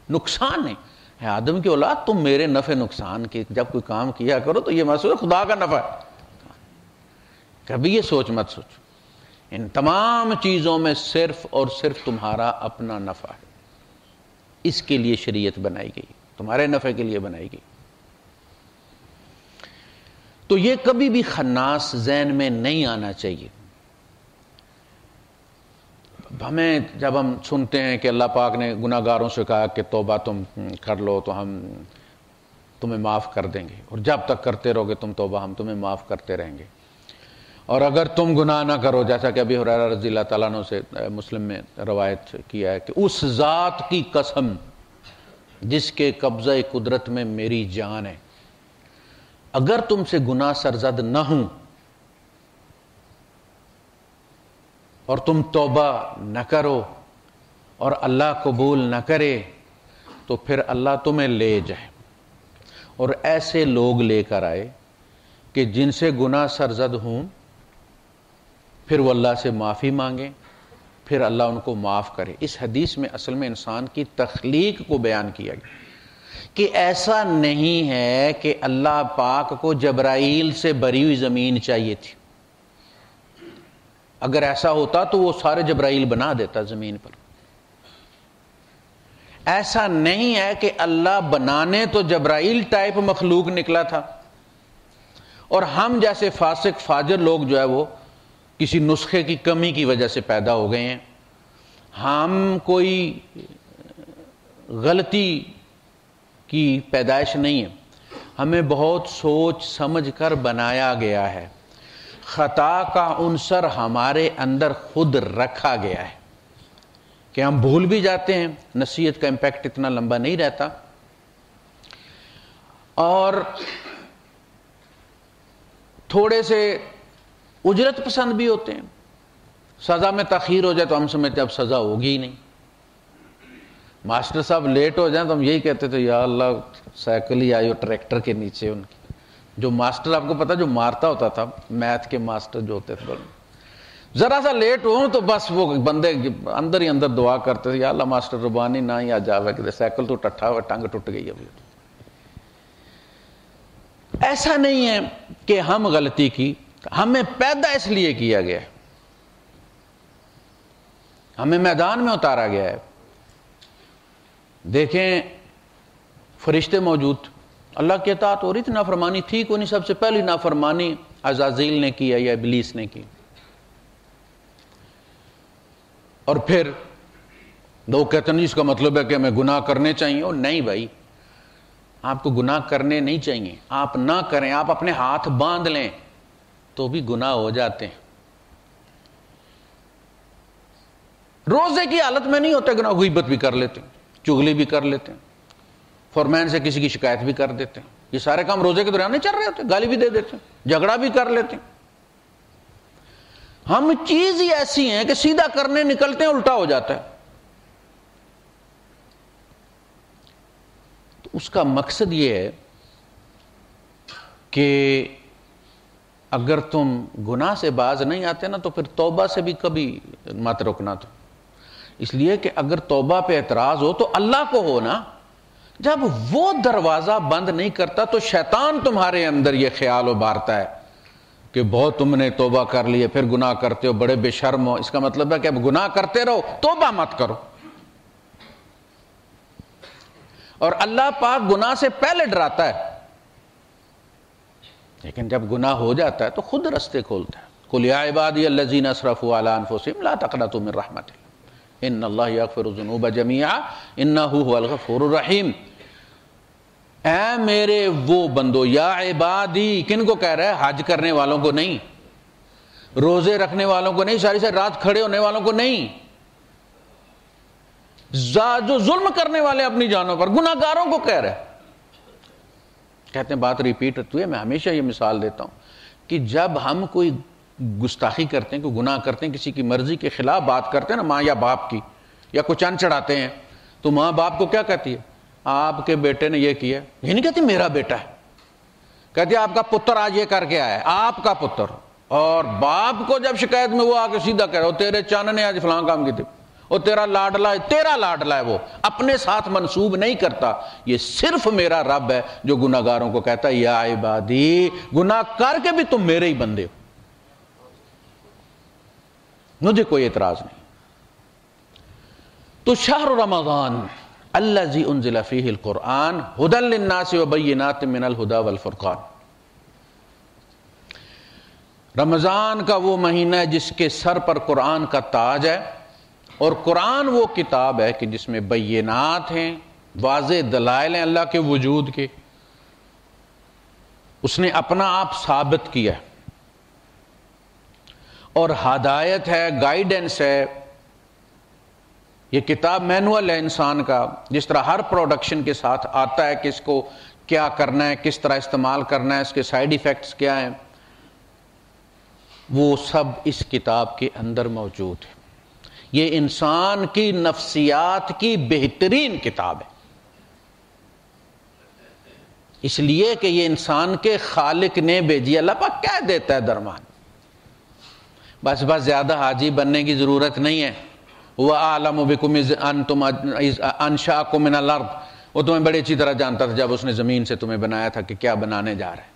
نقصان نہیں ہے. آدم کی اولاد تم میرے نفع نقصان کے جب کوئی کام کیا کرو تو یہ محسوس خدا کا نفع ہے. کبھی یہ سوچ مت سوچو، ان تمام چیزوں میں صرف اور صرف تمہارا اپنا نفع ہے. اس کے لیے شریعت بنائی گئی، تمہارے نفع کے لیے بنائی گئی. تو یہ کبھی بھی خناس ذہن میں نہیں آنا چاہیے. ہمیں جب ہم سنتے ہیں کہ اللہ پاک نے گناہ گاروں سے کہا کہ توبہ تم کر لو تو ہم تمہیں معاف کر دیں گے، اور جب تک کرتے رہو گے تم توبہ ہم تمہیں معاف کرتے رہیں گے، اور اگر تم گناہ نہ کرو، جیسا کہ ابی ہریرہ رضی اللہ تعالیٰ عنہ سے مسلم میں روایت کیا ہے کہ اس ذات کی قسم جس کے قبضہ قدرت میں میری جان ہے، اگر تم سے گناہ سرزد نہ ہوں اور تم توبہ نہ کرو اور اللہ قبول نہ کرے تو پھر اللہ تمہیں لے جائے اور ایسے لوگ لے کر آئے کہ جن سے گناہ سرزد ہوں، پھر وہ اللہ سے معافی مانگیں، پھر اللہ ان کو معاف کرے. اس حدیث میں اصل میں انسان کی تخلیق کو بیان کیا گیا کہ ایسا نہیں ہے کہ اللہ پاک کو جبرائیل سے بری ہوئی زمین چاہیے تھی. اگر ایسا ہوتا تو وہ سارے جبرائیل بنا دیتا زمین پر. ایسا نہیں ہے کہ اللہ بنانے تو جبرائیل ٹائپ مخلوق نکلا تھا اور ہم جیسے فاسق فاجر لوگ جو ہے وہ کسی نسخے کی کمی کی وجہ سے پیدا ہو گئے ہیں. ہم کوئی غلطی کی پیدائش نہیں ہے، ہمیں بہت سوچ سمجھ کر بنایا گیا ہے. خطا کا عنصر ہمارے اندر خود رکھا گیا ہے کہ ہم بھول بھی جاتے ہیں، نصیحت کا امپیکٹ اتنا لمبا نہیں رہتا، اور تھوڑے سے اجرت پسند بھی ہوتے ہیں. سزا میں تاخیر ہو جائے تو ہم سمجھتے اب سزا ہوگی ہی نہیں. ماسٹر صاحب لیٹ ہو جائیں تو ہم یہی کہتے تھے یا اللہ سائیکل ہی آئی ہو ٹریکٹر کے نیچے ان کی. جو ماسٹر آپ کو پتا جو مارتا ہوتا تھا، میتھ کے ماسٹر جو ہوتے تھے، ذرا سا لیٹ ہوں تو بس وہ بندے اندر ہی اندر دعا کرتے تھے یا اللہ ماسٹر ربانی نہ ہی آ جاوے کہ سائیکل تو ٹٹھا ہوا، ٹانگ ٹوٹ گئی ابھی. ایسا نہیں ہے کہ ہم غلطی کی، ہمیں پیدا اس لیے کیا گیا ہے، ہمیں میدان میں اتارا گیا ہے. دیکھیں فرشتے موجود، اللہ کی اطاعت ہو رہی تھی، نافرمانی تھی کوئی نہیں. سب سے پہلی نافرمانی عزازیل نے کی یا ابلیس نے کی. اور پھر لوگ کہتے ہیں اس کا مطلب ہے کہ ہمیں گناہ کرنے چاہیے. اور نہیں بھائی، آپ کو گناہ کرنے نہیں چاہیے، آپ نہ کریں، آپ اپنے ہاتھ باندھ لیں تو بھی گناہ ہو جاتے ہیں. روزے کی حالت میں نہیں ہوتے گناہ، غیبت بھی کر لیتے ہیں، چغلی بھی کر لیتے ہیں، فورمین سے کسی کی شکایت بھی کر دیتے ہیں. یہ سارے کام روزے کے دوران نہیں چل رہے ہوتے. گالی بھی دے دیتے ہیں، جھگڑا بھی کر لیتے ہیں. ہم چیز ہی ایسی ہیں کہ سیدھا کرنے نکلتے ہیں الٹا ہو جاتا ہے. تو اس کا مقصد یہ ہے کہ اگر تم گناہ سے باز نہیں آتے نا تو پھر توبہ سے بھی کبھی مت رکنا. تو اس لیے کہ اگر توبہ پہ اعتراض ہو تو اللہ کو ہو نا. جب وہ دروازہ بند نہیں کرتا تو شیطان تمہارے اندر یہ خیال ابھارتا ہے کہ بہت تم نے توبہ کر لی ہے، پھر گناہ کرتے ہو، بڑے بے شرم ہو. اس کا مطلب ہے کہ اب گناہ کرتے رہو، توبہ مت کرو. اور اللہ پاک گناہ سے پہلے ڈراتا ہے، لیکن جب گناہ ہو جاتا ہے تو خود رستے کھولتا ہے. قل یا عبادی الذین اسرفوا علی انفسہم لا تقنطوا من رحمت اللہ ان اللہ یغفر الذنوب جميعا انہ هو الغفور الرحیم. اے میرے وہ بندو، یا عبادی کن کو کہہ رہا ہے؟ حج کرنے والوں کو نہیں، روزے رکھنے والوں کو نہیں، ساری رات کھڑے ہونے والوں کو نہیں، جو ظلم کرنے والے اپنی جانوں پر، گناہ گاروں کو کہہ رہا ہے. کہتے ہیں بات ریپیٹ ہوتی ہے، میں ہمیشہ یہ مثال دیتا ہوں کہ جب ہم کوئی گستاخی کرتے ہیں، کوئی گناہ کرتے ہیں، کسی کی مرضی کے خلاف بات کرتے ہیں نا، ماں یا باپ کی، یا کچھ چند چڑھاتے ہیں، تو ماں باپ کو کیا کہتی ہے؟ آپ کے بیٹے نے یہ کیا. یہ نہیں کہتی میرا بیٹا ہے، کہتی ہے آپ کا پتر آج یہ کر کے آیا ہے، آپ کا پتر. اور باپ کو جب شکایت میں وہ آ کے سیدھا کہہ رہا ہو تیرے چاند نے آج فلاں کام کی تھی، اور تیرا لاڈلا ہے، تیرا لاڈلا ہے. وہ اپنے ساتھ منسوب نہیں کرتا. یہ صرف میرا رب ہے جو گناہ گاروں کو کہتا ہے یا عبادی، گناہ کر کے بھی تم میرے ہی بندے ہو، مجھے کوئی اعتراض نہیں. تو شہر رمضان الذی انزل فیہ القرآن ھدی للناس وبینات من الھدی والفرقان. رمضان کا وہ مہینہ ہے جس کے سر پر قرآن کا تاج ہے، اور قرآن وہ کتاب ہے کہ جس میں بینات ہیں، واضح دلائل ہیں اللہ کے وجود کے. اس نے اپنا آپ ثابت کیا ہے، اور ہدایت ہے، گائیڈنس ہے. یہ کتاب مینول ہے انسان کا، جس طرح ہر پروڈکشن کے ساتھ آتا ہے کہ اس کو کیا کرنا ہے، کس طرح استعمال کرنا ہے، اس کے سائیڈ ایفیکٹس کیا ہیں، وہ سب اس کتاب کے اندر موجود ہے. یہ انسان کی نفسیات کی بہترین کتاب ہے، اس لیے کہ یہ انسان کے خالق نے بھیجی. اللہ پاک کہہ دیتا ہے درمیان، بس زیادہ حاجی بننے کی ضرورت نہیں ہے. وَأَعْلَمُ بِكُمْ إِذْ أَنْتُمْ أَنشَأَكُم مِّنَ الْأَرْضِ، وہ تمہیں بڑی اچھی طرح جانتا تھا جب اس نے زمین سے تمہیں بنایا تھا کہ کیا بنانے جا رہے ہیں.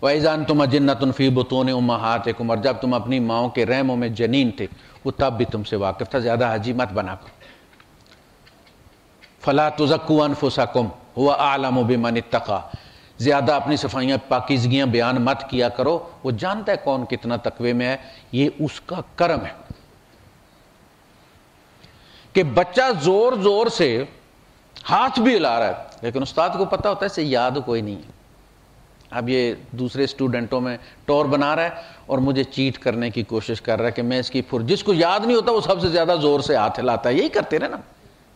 وَإِذْ أَنْتُمْ أَجِنَّةٌ فِي بُطُونِ أُمَّهَاتِكُمْ، اور جب تم اپنی ماؤں کے رحموں میں جنین تھے وہ تب بھی تم سے واقف تھا. زیادہ حاجی مت بنا کرو. فَلَا تُزَكُّوا أَنفُسَكُمْ هُوَ أَعْلَمُ بِمَنِ اتَّقَىٰ، زیادہ اپنی صفائیاں پاکیزگیاں بیان مت کیا کرو، وہ جانتا ہے کون کتنا تقوی میں ہے. یہ اس کا کرم ہے کہ بچہ زور زور سے ہاتھ بھی ہلا رہا ہے لیکن استاد کو پتا ہوتا ہے اسے یاد کوئی نہیں ہے. اب یہ دوسرے اسٹوڈنٹوں میں ٹور بنا رہا ہے اور مجھے چیٹ کرنے کی کوشش کر رہا ہے کہ میں اس کی جس کو یاد نہیں ہوتا وہ سب سے زیادہ زور سے ہاتھ ہلاتا ہے. یہی کرتے رہے نا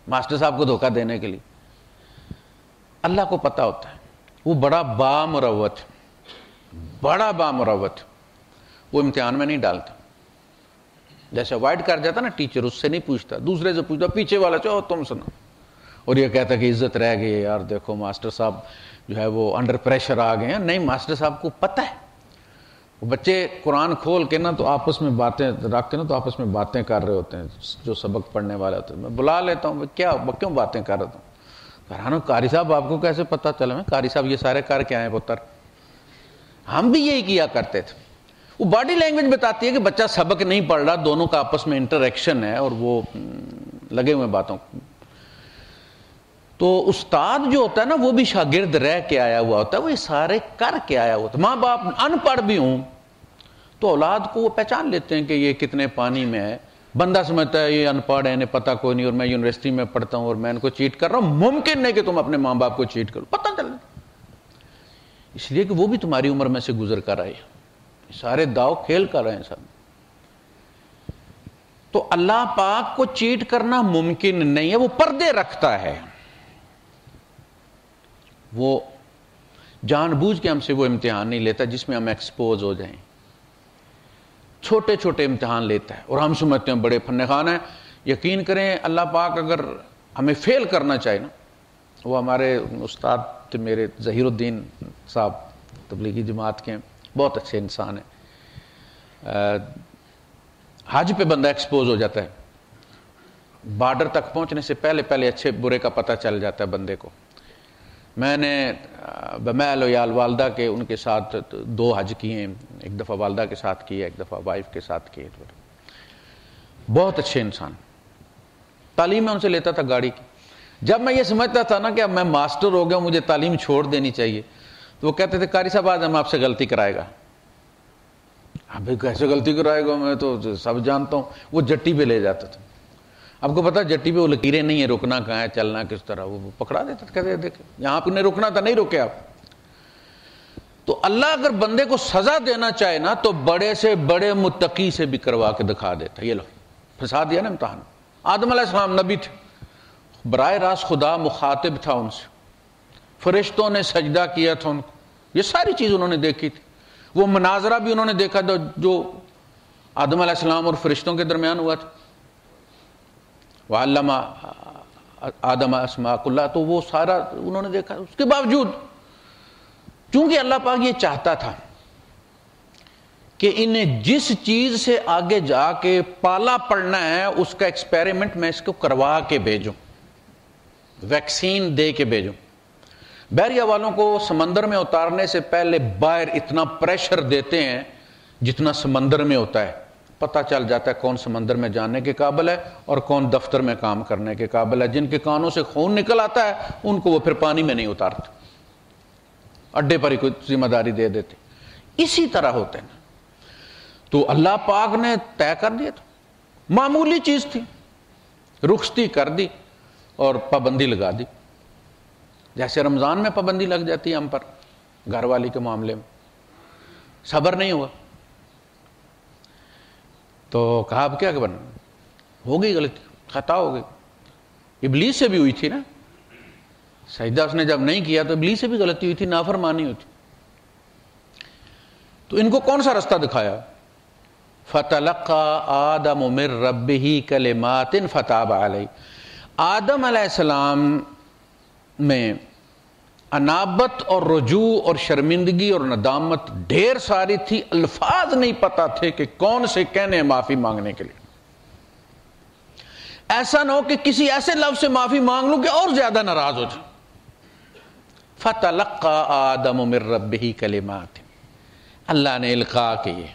ماسٹر صاحب کو دھوکہ دینے کے لیے. اللہ کو پتا ہوتا ہے وہ بڑا بامروت، بڑا بامروت، وہ امتحان میں نہیں ڈالتا. جیسے اوائڈ کر جاتا نا ٹیچر، اس سے نہیں پوچھتا، دوسرے سے پوچھتا، پیچھے والا چاہو تم سنا، اور یہ کہتا کہ عزت رہ گئی ہے یار، دیکھو ماسٹر صاحب جو ہے وہ انڈر پریشر آ گئے ہیں. نہیں، ماسٹر صاحب کو پتہ ہے. وہ بچے قرآن کھول کے نا تو آپس میں باتیں رکھ کے نا تو آپس میں باتیں کر رہے ہوتے ہیں جو سبق پڑھنے والے ہوتے ہیں. میں بلا لیتا ہوں، کیوں باتیں کر رہا ہوں. فرحان قاری صاحب آپ کو کیسے پتہ چلا؟ میں قاری صاحب یہ سارے کر کے آئے پتر، ہم بھی یہی کیا کرتے تھے. وہ باڈی لینگویج بتاتی ہے کہ بچہ سبق نہیں پڑھ رہا، دونوں کا آپس میں انٹریکشن ہے اور وہ لگے ہوئے باتوں. تو استاد جو ہوتا ہے نا وہ بھی شاگرد رہ کے آیا ہوا ہوتا ہے، وہ یہ سارے کر کے آیا ہوا ہوتا ہے. ماں باپ ان پڑھ بھی ہوں تو اولاد کو وہ پہچان لیتے ہیں کہ یہ کتنے پانی میں ہے. بندہ سمجھتا ہے یہ ان پڑھ ہے، انہیں پتہ کوئی نہیں، اور میں یونیورسٹی میں پڑھتا ہوں اور میں ان کو چیٹ کر رہا ہوں. ممکن نہیں کہ تم اپنے ماں باپ کو چیٹ کرو، پتہ چل، اس لیے کہ وہ بھی تمہاری عمر میں سے گزر کر آئے، سارے داؤ کھیل کر رہے ہیں سب. تو اللہ پاک کو چیٹ کرنا ممکن نہیں ہے، وہ پردے رکھتا ہے. وہ جان بوجھ کے ہم سے وہ امتحان نہیں لیتا جس میں ہم ایکسپوز ہو جائیں. چھوٹے چھوٹے امتحان لیتا ہے اور ہم سمجھتے ہیں بڑے فن خان ہیں. یقین کریں اللہ پاک اگر ہمیں فیل کرنا چاہے نا، وہ ہمارے استاد تھے میرے ظہیر الدین صاحب، تبلیغی جماعت کے، بہت اچھے انسان ہیں. حج پہ بندہ ایکسپوز ہو جاتا ہے، بارڈر تک پہنچنے سے پہلے اچھے برے کا پتہ چل جاتا ہے بندے کو. میں نے بمیل ویال والدہ کے ان کے ساتھ 2 حج کیے ہیں، ایک دفعہ والدہ کے ساتھ کیے، ایک دفعہ وائف کے ساتھ کیے. بہت اچھے انسان، تعلیم میں ان سے لیتا تھا گاڑی کی. جب میں یہ سمجھتا تھا نا کہ اب میں ماسٹر ہو گیا، مجھے تعلیم چھوڑ دینی چاہیے، تو وہ کہتے تھے قاری صاحب آج ہم آپ سے غلطی کرائے گا. ابھی کیسے غلطی کرائے گا، میں تو سب جانتا ہوں. وہ جٹی پہ لے جاتا تھا. آپ کو پتا جٹی پہ وہ لکیریں نہیں ہیں، رکنا کہاں ہے، چلنا کس طرح، وہ پکڑا دیتا تھا، کہتے دیکھ یہاں پہ نہیں رکنا تھا، نہیں رکے آپ. تو اللہ اگر بندے کو سزا دینا چاہے نا تو بڑے سے بڑے متقی سے بھی کروا کے دکھا دیتا. یہ لو پھنسا دیا نا امتحان. آدم علیہ السلام نبی تھے، براہ راست خدا مخاطب تھا ان سے، فرشتوں نے سجدہ کیا تھا ان کو، یہ ساری چیز انہوں نے دیکھی تھی. وہ مناظرہ بھی انہوں نے دیکھا تھا جو آدم علیہ السلام اور فرشتوں کے درمیان ہوا تھا. وعلم آدم اسماء کلھا، تو وہ سارا انہوں نے دیکھا. اس کے باوجود چونکہ اللہ پاک یہ چاہتا تھا کہ انہیں جس چیز سے آگے جا کے پالا پڑنا ہے اس کا ایکسپیریمنٹ میں اس کو کروا کے بھیجوں، ویکسین دے کے بھیجوں. بحریہ والوں کو سمندر میں اتارنے سے پہلے باہر اتنا پریشر دیتے ہیں جتنا سمندر میں ہوتا ہے. پتہ چل جاتا ہے کون سمندر میں جانے کے قابل ہے اور کون دفتر میں کام کرنے کے قابل ہے. جن کے کانوں سے خون نکل آتا ہے ان کو وہ پھر پانی میں نہیں اتارتے، اڈے پر ہی کوئی ذمہ داری دے دیتے. اسی طرح ہوتے ہیں. تو اللہ پاک نے طے کر دیا تھا، معمولی چیز تھی، رخصتی کر دی اور پابندی لگا دی. جیسے رمضان میں پابندی لگ جاتی ہے ہم پر گھر والی کے معاملے میں. صبر نہیں ہوا تو کہا اب کیا بننا، ہو گئی غلطی، خطا ہو گئی. ابلیس سے بھی ہوئی تھی نا، سجدہ اس نے جب نہیں کیا تو ابلیس سے بھی غلطی ہوئی تھی، نافرمانی ہوئی تھی. تو ان کو کون سا رستہ دکھایا؟ فَتَلَقَّى آدَمُ مِن رَبِّهِ كَلِمَاتٍ فَتَابَ عَلَيْهِ. آدم علیہ السلام میں انابت اور رجوع اور شرمندگی اور ندامت ڈھیر ساری تھی. الفاظ نہیں پتا تھے کہ کون سے کہنے معافی مانگنے کے لیے. ایسا نہ ہو کہ کسی ایسے لفظ سے معافی مانگ لوں کہ اور زیادہ ناراض ہو جائے. فَتَلَقَّى آدَمُ مِن رَبِّهِ كَلِمَاتٍ، اللہ نے القاء کیے،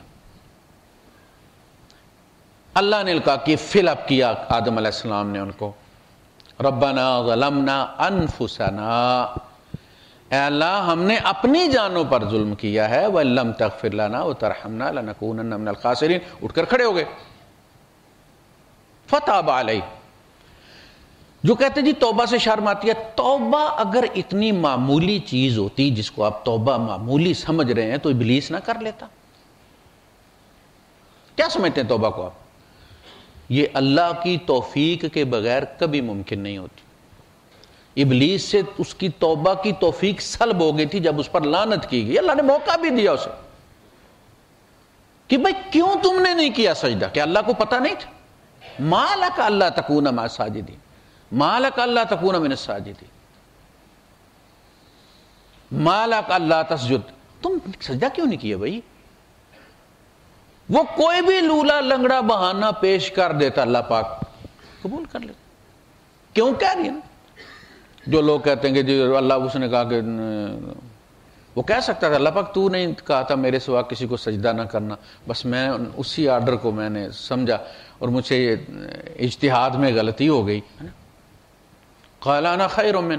اللہ نے القاء کی، فل اپ کیا آدم علیہ السلام نے ان کو. ربنا ظلمنا انفسنا، اے اللہ ہم نے اپنی جانوں پر ظلم کیا ہے، وَلَمْ تَغْفِرْ لَنَا وَتَرْحَمْنَا لَنَكُونَنَّ مِنَ الْخَاسِرِينَ. اٹھ کر کھڑے ہو گئے. فَتَابَ عَلَيْهِ، جو کہتے جی توبہ سے شرم آتی ہے، توبہ اگر اتنی معمولی چیز ہوتی جس کو آپ توبہ معمولی سمجھ رہے ہیں تو ابلیس نہ کر لیتا؟ کیا سمجھتے ہیں توبہ کو آپ؟ یہ اللہ کی توفیق کے بغیر کبھی ممکن نہیں ہوتی۔ ابلیس سے اس کی توبہ کی توفیق سلب ہو گئی تھی جب اس پر لعنت کی گئی۔ اللہ نے موقع بھی دیا اسے کہ بھائی کیوں تم نے نہیں کیا سجدہ؟ کہ اللہ کو پتہ نہیں تھا؟ ما لک اللہ تکون مع الساجدین، ما لک اللہ تکون من الساجدین، ما لک اللہ تسجد، تم سجدہ کیوں نہیں کیا بھائی؟ وہ کوئی بھی لولا لنگڑا بہانہ پیش کر دیتا اللہ پاک قبول کر لیتا۔ کیوں کہہ رہی ہے نا؟ جو لوگ کہتے ہیں کہ جی اللہ، اس نے کہا کہ وہ کہہ سکتا تھا اللہ پاک تو نہیں کہا تھا میرے سوا کسی کو سجدہ نہ کرنا، بس میں اسی آرڈر کو میں نے سمجھا اور مجھ سے یہ اجتہاد میں غلطی ہو گئی۔ قال انا خیر من،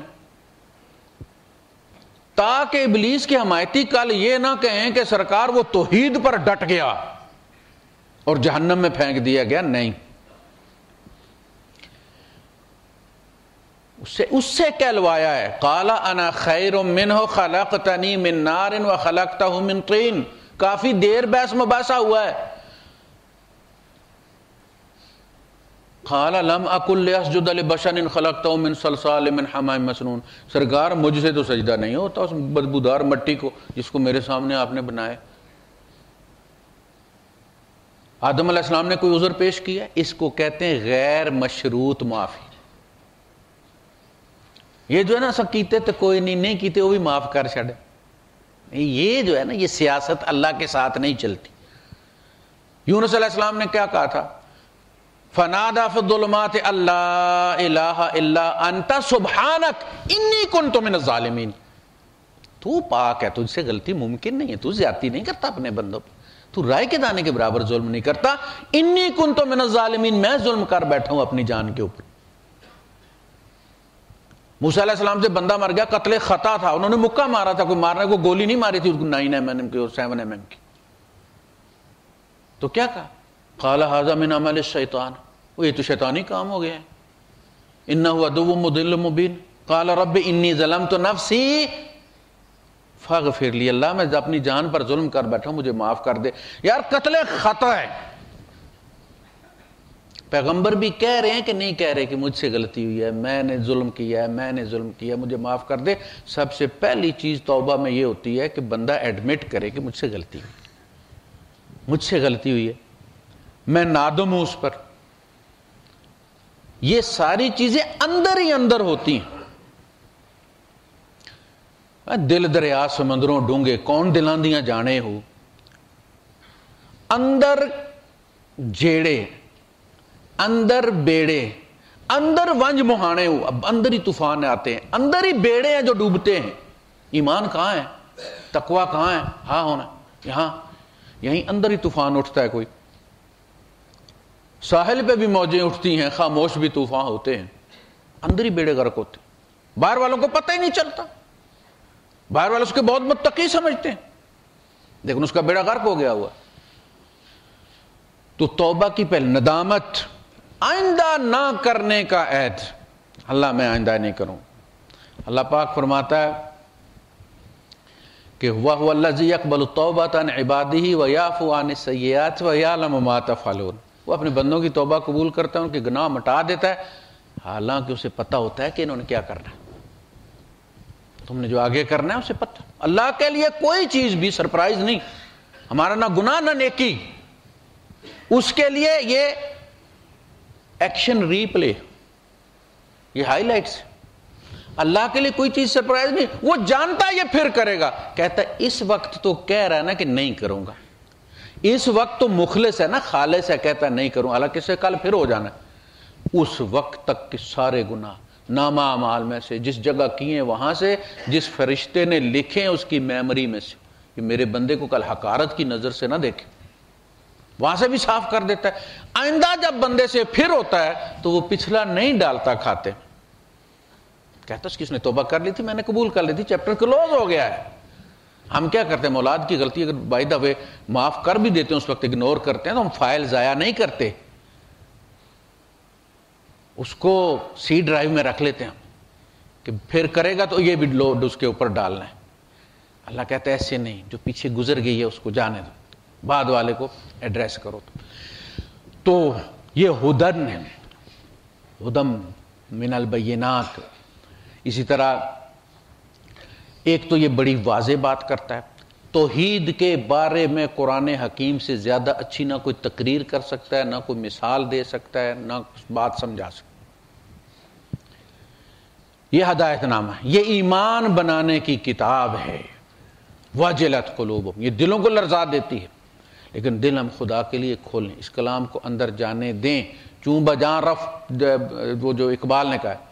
تاکہ ابلیس کے حمایتی کل یہ نہ کہیں کہ سرکار وہ توحید پر ڈٹ گیا اور جہنم میں پھینک دیا گیا، نہیں، اس سے کہلوایا ہے قال انا خیر منہ خلقتنی من نار وخلقتہ من طین۔ کافی دیر بحث مباحثہ ہوا ہے۔ قال لم اکن لاسجد لبشر خلقتہ من صلصال من حمأ مسنون، سرکار مجھ سے تو سجدہ نہیں ہوتا اس بدبودار مٹی کو جس کو میرے سامنے آپ نے بنایا۔ آدم علیہ السلام نے کوئی عذر پیش کیا؟ اس کو کہتے ہیں غیر مشروط معافی۔ یہ جو ہے نا سب کیتے تو کوئی نہیں کیتے وہ بھی معاف کر چھڑے، یہ جو ہے نا یہ سیاست اللہ کے ساتھ نہیں چلتی۔ یونس علیہ السلام نے کیا کہا تھا؟ فنادى في الظلمات اللہ الہ الا انت سبحانک انی کنت من الظالمین۔ تو پاک ہے، تجھ سے غلطی ممکن نہیں ہے، تو زیادتی نہیں کرتا اپنے بندوں پر، تو رائے کے دانے کے برابر ظلم نہیں کرتا۔ انی کنت من الظالمین، میں ظلم کر بیٹھا ہوں اپنی جان کے اوپر۔ موسیٰ علیہ السلام سے بندہ مر گیا، قتل خطا تھا، انہوں نے مکہ مارا تھا، کوئی مارنا کوئی گولی نہیں ماری تھی 9 mm کی اور 7 mm کی، تو کیا کہا؟ قال ھذا من عمل الشیطان، وہ یہ تو شیطانی کام ہو گیا ہے، انہ عدو مضل مبین۔ قال رب انی ظلمت نفسی فاغفر لی، اللہ میں اپنی جان پر ظلم کر بیٹھا ہوں، مجھے معاف کر دے۔ یار قتل خطا ہے، پیغمبر بھی کہہ رہے ہیں کہ نہیں کہہ رہے کہ مجھ سے غلطی ہوئی ہے، میں نے ظلم کیا ہے، میں نے ظلم کیا، مجھے معاف کر دے۔ سب سے پہلی چیز توبہ میں یہ ہوتی ہے کہ بندہ ایڈمٹ کرے کہ مجھ سے غلطی ہوئی، مجھ سے غلطی ہوئی ہے، میں نادم ہوں اس پر۔ یہ ساری چیزیں اندر ہی اندر ہوتی ہیں۔ دل دریا سمندروں ڈونگے کون دلاندیاں جانے ہو، اندر جیڑے، اندر بیڑے، اندر ونج مہانے ہو، اب اندر ہی طوفان آتے ہیں، اندر ہی بیڑے ہیں جو ڈوبتے ہیں۔ ایمان کہاں ہے؟ تقوی کہاں ہے؟ ہاں ہونا یہاں، یہیں اندر ہی طوفان اٹھتا ہے۔ کوئی ساحل پہ بھی موجیں اٹھتی ہیں، خاموش بھی طوفان ہوتے ہیں، اندر ہی بیڑے غرق ہوتے ہیں۔ باہر والوں کو پتہ ہی نہیں چلتا، باہر والے اس کے بہت متقی سمجھتے ہیں، لیکن اس کا بیڑا غرق ہو گیا ہوا۔ تو توبہ کی پہلے ندامت، آئندہ نہ کرنے کا عہد، اللہ میں آئندہ نہیں کروں۔ اللہ پاک فرماتا ہے کہ وَهُوَ الَّذِي يَقْبَلُ التَّوْبَةَ عَنْ عِبَادِهِ وَيَعْفُو عَنِ السَّيِّئَاتِ وَيَعْلَمُ مَا تَفْعَلُونَ۔ وہ اپنے بندوں کی توبہ قبول کرتا ہے، ان کے گناہ مٹا دیتا ہے، حالانکہ اسے پتہ ہوتا ہے کہ انہوں نے کیا کرنا ہے، تم نے جو آگے کرنا ہے اسے پتہ۔ اللہ کے لیے کوئی چیز بھی سرپرائز نہیں، ہمارا نہ گناہ نہ نیکی، اس کے لیے یہ ایکشن ری پلے، یہ ہائی لائٹس۔ اللہ کے لیے کوئی چیز سرپرائز نہیں، وہ جانتا ہے یہ پھر کرے گا، کہتا ہے اس وقت تو کہہ رہا ہے نا کہ نہیں کروں گا، اس وقت تو مخلص ہے نا، خالص ہے، کہتا ہے نہیں کروں، حالانکہ سے کل پھر ہو جانا ہے۔ اس وقت تک کہ سارے گناہ نامہ اعمال میں سے، جس جگہ کیے وہاں سے، جس فرشتے نے لکھے اس کی میموری میں سے، کہ میرے بندے کو کل حقارت کی نظر سے نہ دیکھے، وہاں سے بھی صاف کر دیتا ہے۔ آئندہ جب بندے سے پھر ہوتا ہے تو وہ پچھلا نہیں ڈالتا کھاتے، کہتا ہے کس نے توبہ کر لی تھی، میں نے قبول کر لی تھی، چیپٹر کلوز ہو گیا ہے۔ ہم کیا کرتے ہیں، مولاد کی غلطی اگر بائی دا وے معاف کر بھی دیتے ہیں، اس وقت اگنور کرتے ہیں، تو ہم فائل ضائع نہیں کرتے، اس کو سی ڈرائیو میں رکھ لیتے ہیں کہ پھر کرے گا تو یہ بھی لوڈ اس کے اوپر ڈالنا ہے. اللہ کہتا ہے ایسے نہیں، جو پیچھے گزر گئی ہے اس کو جانے دو، بعد والے کو ایڈریس کرو. تو یہ ہدن ہے، ہدم من البینات. اسی طرح ایک تو یہ بڑی واضح بات کرتا ہے، توحید کے بارے میں قرآن حکیم سے زیادہ اچھی نہ کوئی تقریر کر سکتا ہے، نہ کوئی مثال دے سکتا ہے، نہ بات سمجھا سکتا ہے. یہ ہدایت نامہ ہے، یہ ایمان بنانے کی کتاب ہے. وجلت قلوبہم، یہ دلوں کو لرزا دیتی ہے، لیکن دل ہم خدا کے لیے کھولیں، اس کلام کو اندر جانے دیں. چوں بجاں رفت، وہ جو اقبال نے کہا ہے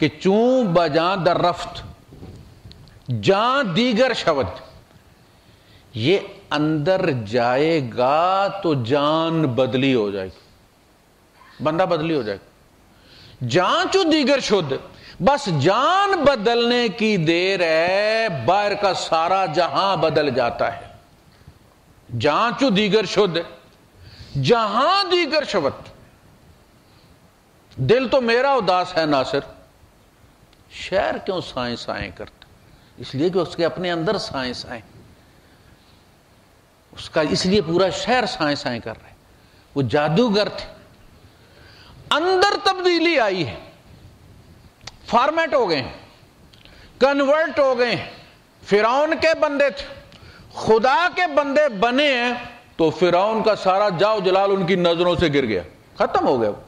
کہ چوں بجاں در رفت جان دیگر شود، یہ اندر جائے گا تو جان بدلی ہو جائے گی، بندہ بدلی ہو جائے گا. جان چو دیگر شد، بس جان بدلنے کی دیر ہے، باہر کا سارا جہاں بدل جاتا ہے. جان چو دیگر شد جہاں دیگر شود. دل تو میرا اداس ہے ناصر، شہر کیوں سائیں سائیں کرتا؟ اس لیے کہ اس کے اپنے اندر سائیں سائیں، اس کا اس لیے پورا شہر سائیں سائیں کر رہا ہے. وہ جادوگر تھے، اندر تبدیلی آئی ہے، فارمیٹ ہو گئے، کنورٹ ہو گئے. فرعون کے بندے تھے، خدا کے بندے بنے ہیں تو فرعون کا سارا جاؤ جلال ان کی نظروں سے گر گیا، ختم ہو گیا، وہ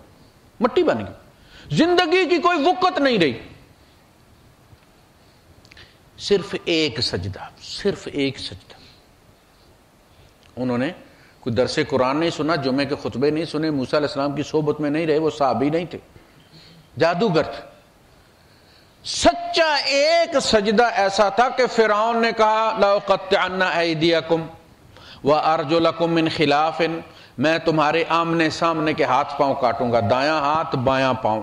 مٹی بن گئی، زندگی کی کوئی وقت نہیں رہی. صرف ایک سجدہ، صرف ایک سجدہ. انہوں نے کوئی درس قرآن نہیں سنا، جمعے کے خطبے نہیں سنے، موسیٰ علیہ السلام کی صحبت میں نہیں رہے، وہ صحابی نہیں تھے، جادوگر تھے. سچا ایک سجدہ ایسا تھا کہ فرعون نے کہا لَأُقَطِّعَنَّ أَيْدِيَكُمْ وَأَرْجُلَكُمْ مِنْ خِلَافٍ، میں تمہارے آمنے سامنے کے ہاتھ پاؤں کاٹوں گا، دایاں ہاتھ بایاں پاؤں.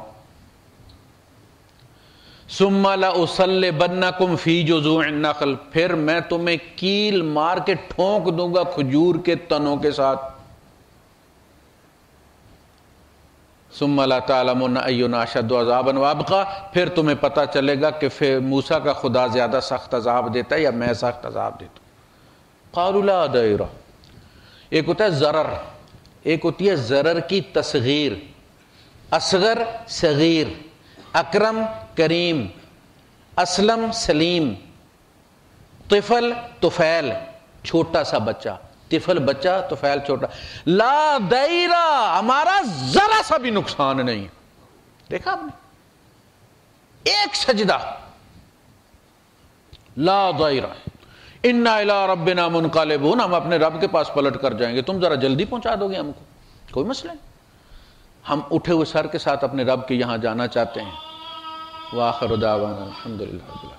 ثُمَّ لَأُصَلِّبَنَّكُمْ فِي جُذُوعِ النَّخْلِ، پھر میں تمہیں کیل مار کے ٹھونک دوں گا کھجور کے تنوں کے ساتھ. ثُمَّ لَتَعْلَمُنَّ أَيُّنَا أَشَدُّ عَذَابًا وَأَبْقَىٰ، پھر تمہیں پتہ چلے گا کہ موسیٰ کا خدا زیادہ سخت عذاب دیتا ہے یا میں سخت عذاب دیتا ہوں. قَالُوا لَا ضَيْرَ، ایک ہوتا ہے ضرر، ایک ہوتی ہے ضرر کی تصغیر، اصغر صغیر، اکرم کریم، اسلم سلیم، طفل طفیل چھوٹا سا بچہ، طفل بچہ، طفیل چھوٹا. لا دائرہ، ہمارا ذرا سا بھی نقصان نہیں. دیکھا آپ نے، ایک سجدہ. لا دائرہ انا الی ربنا منقلبون، ہم اپنے رب کے پاس پلٹ کر جائیں گے، تم ذرا جلدی پہنچا دو گے ہم کو، کوئی مسئلہ نہیں. ہم اٹھے ہوئے سر کے ساتھ اپنے رب کے یہاں جانا چاہتے ہیں. وآخر دعوانا الحمدللہ.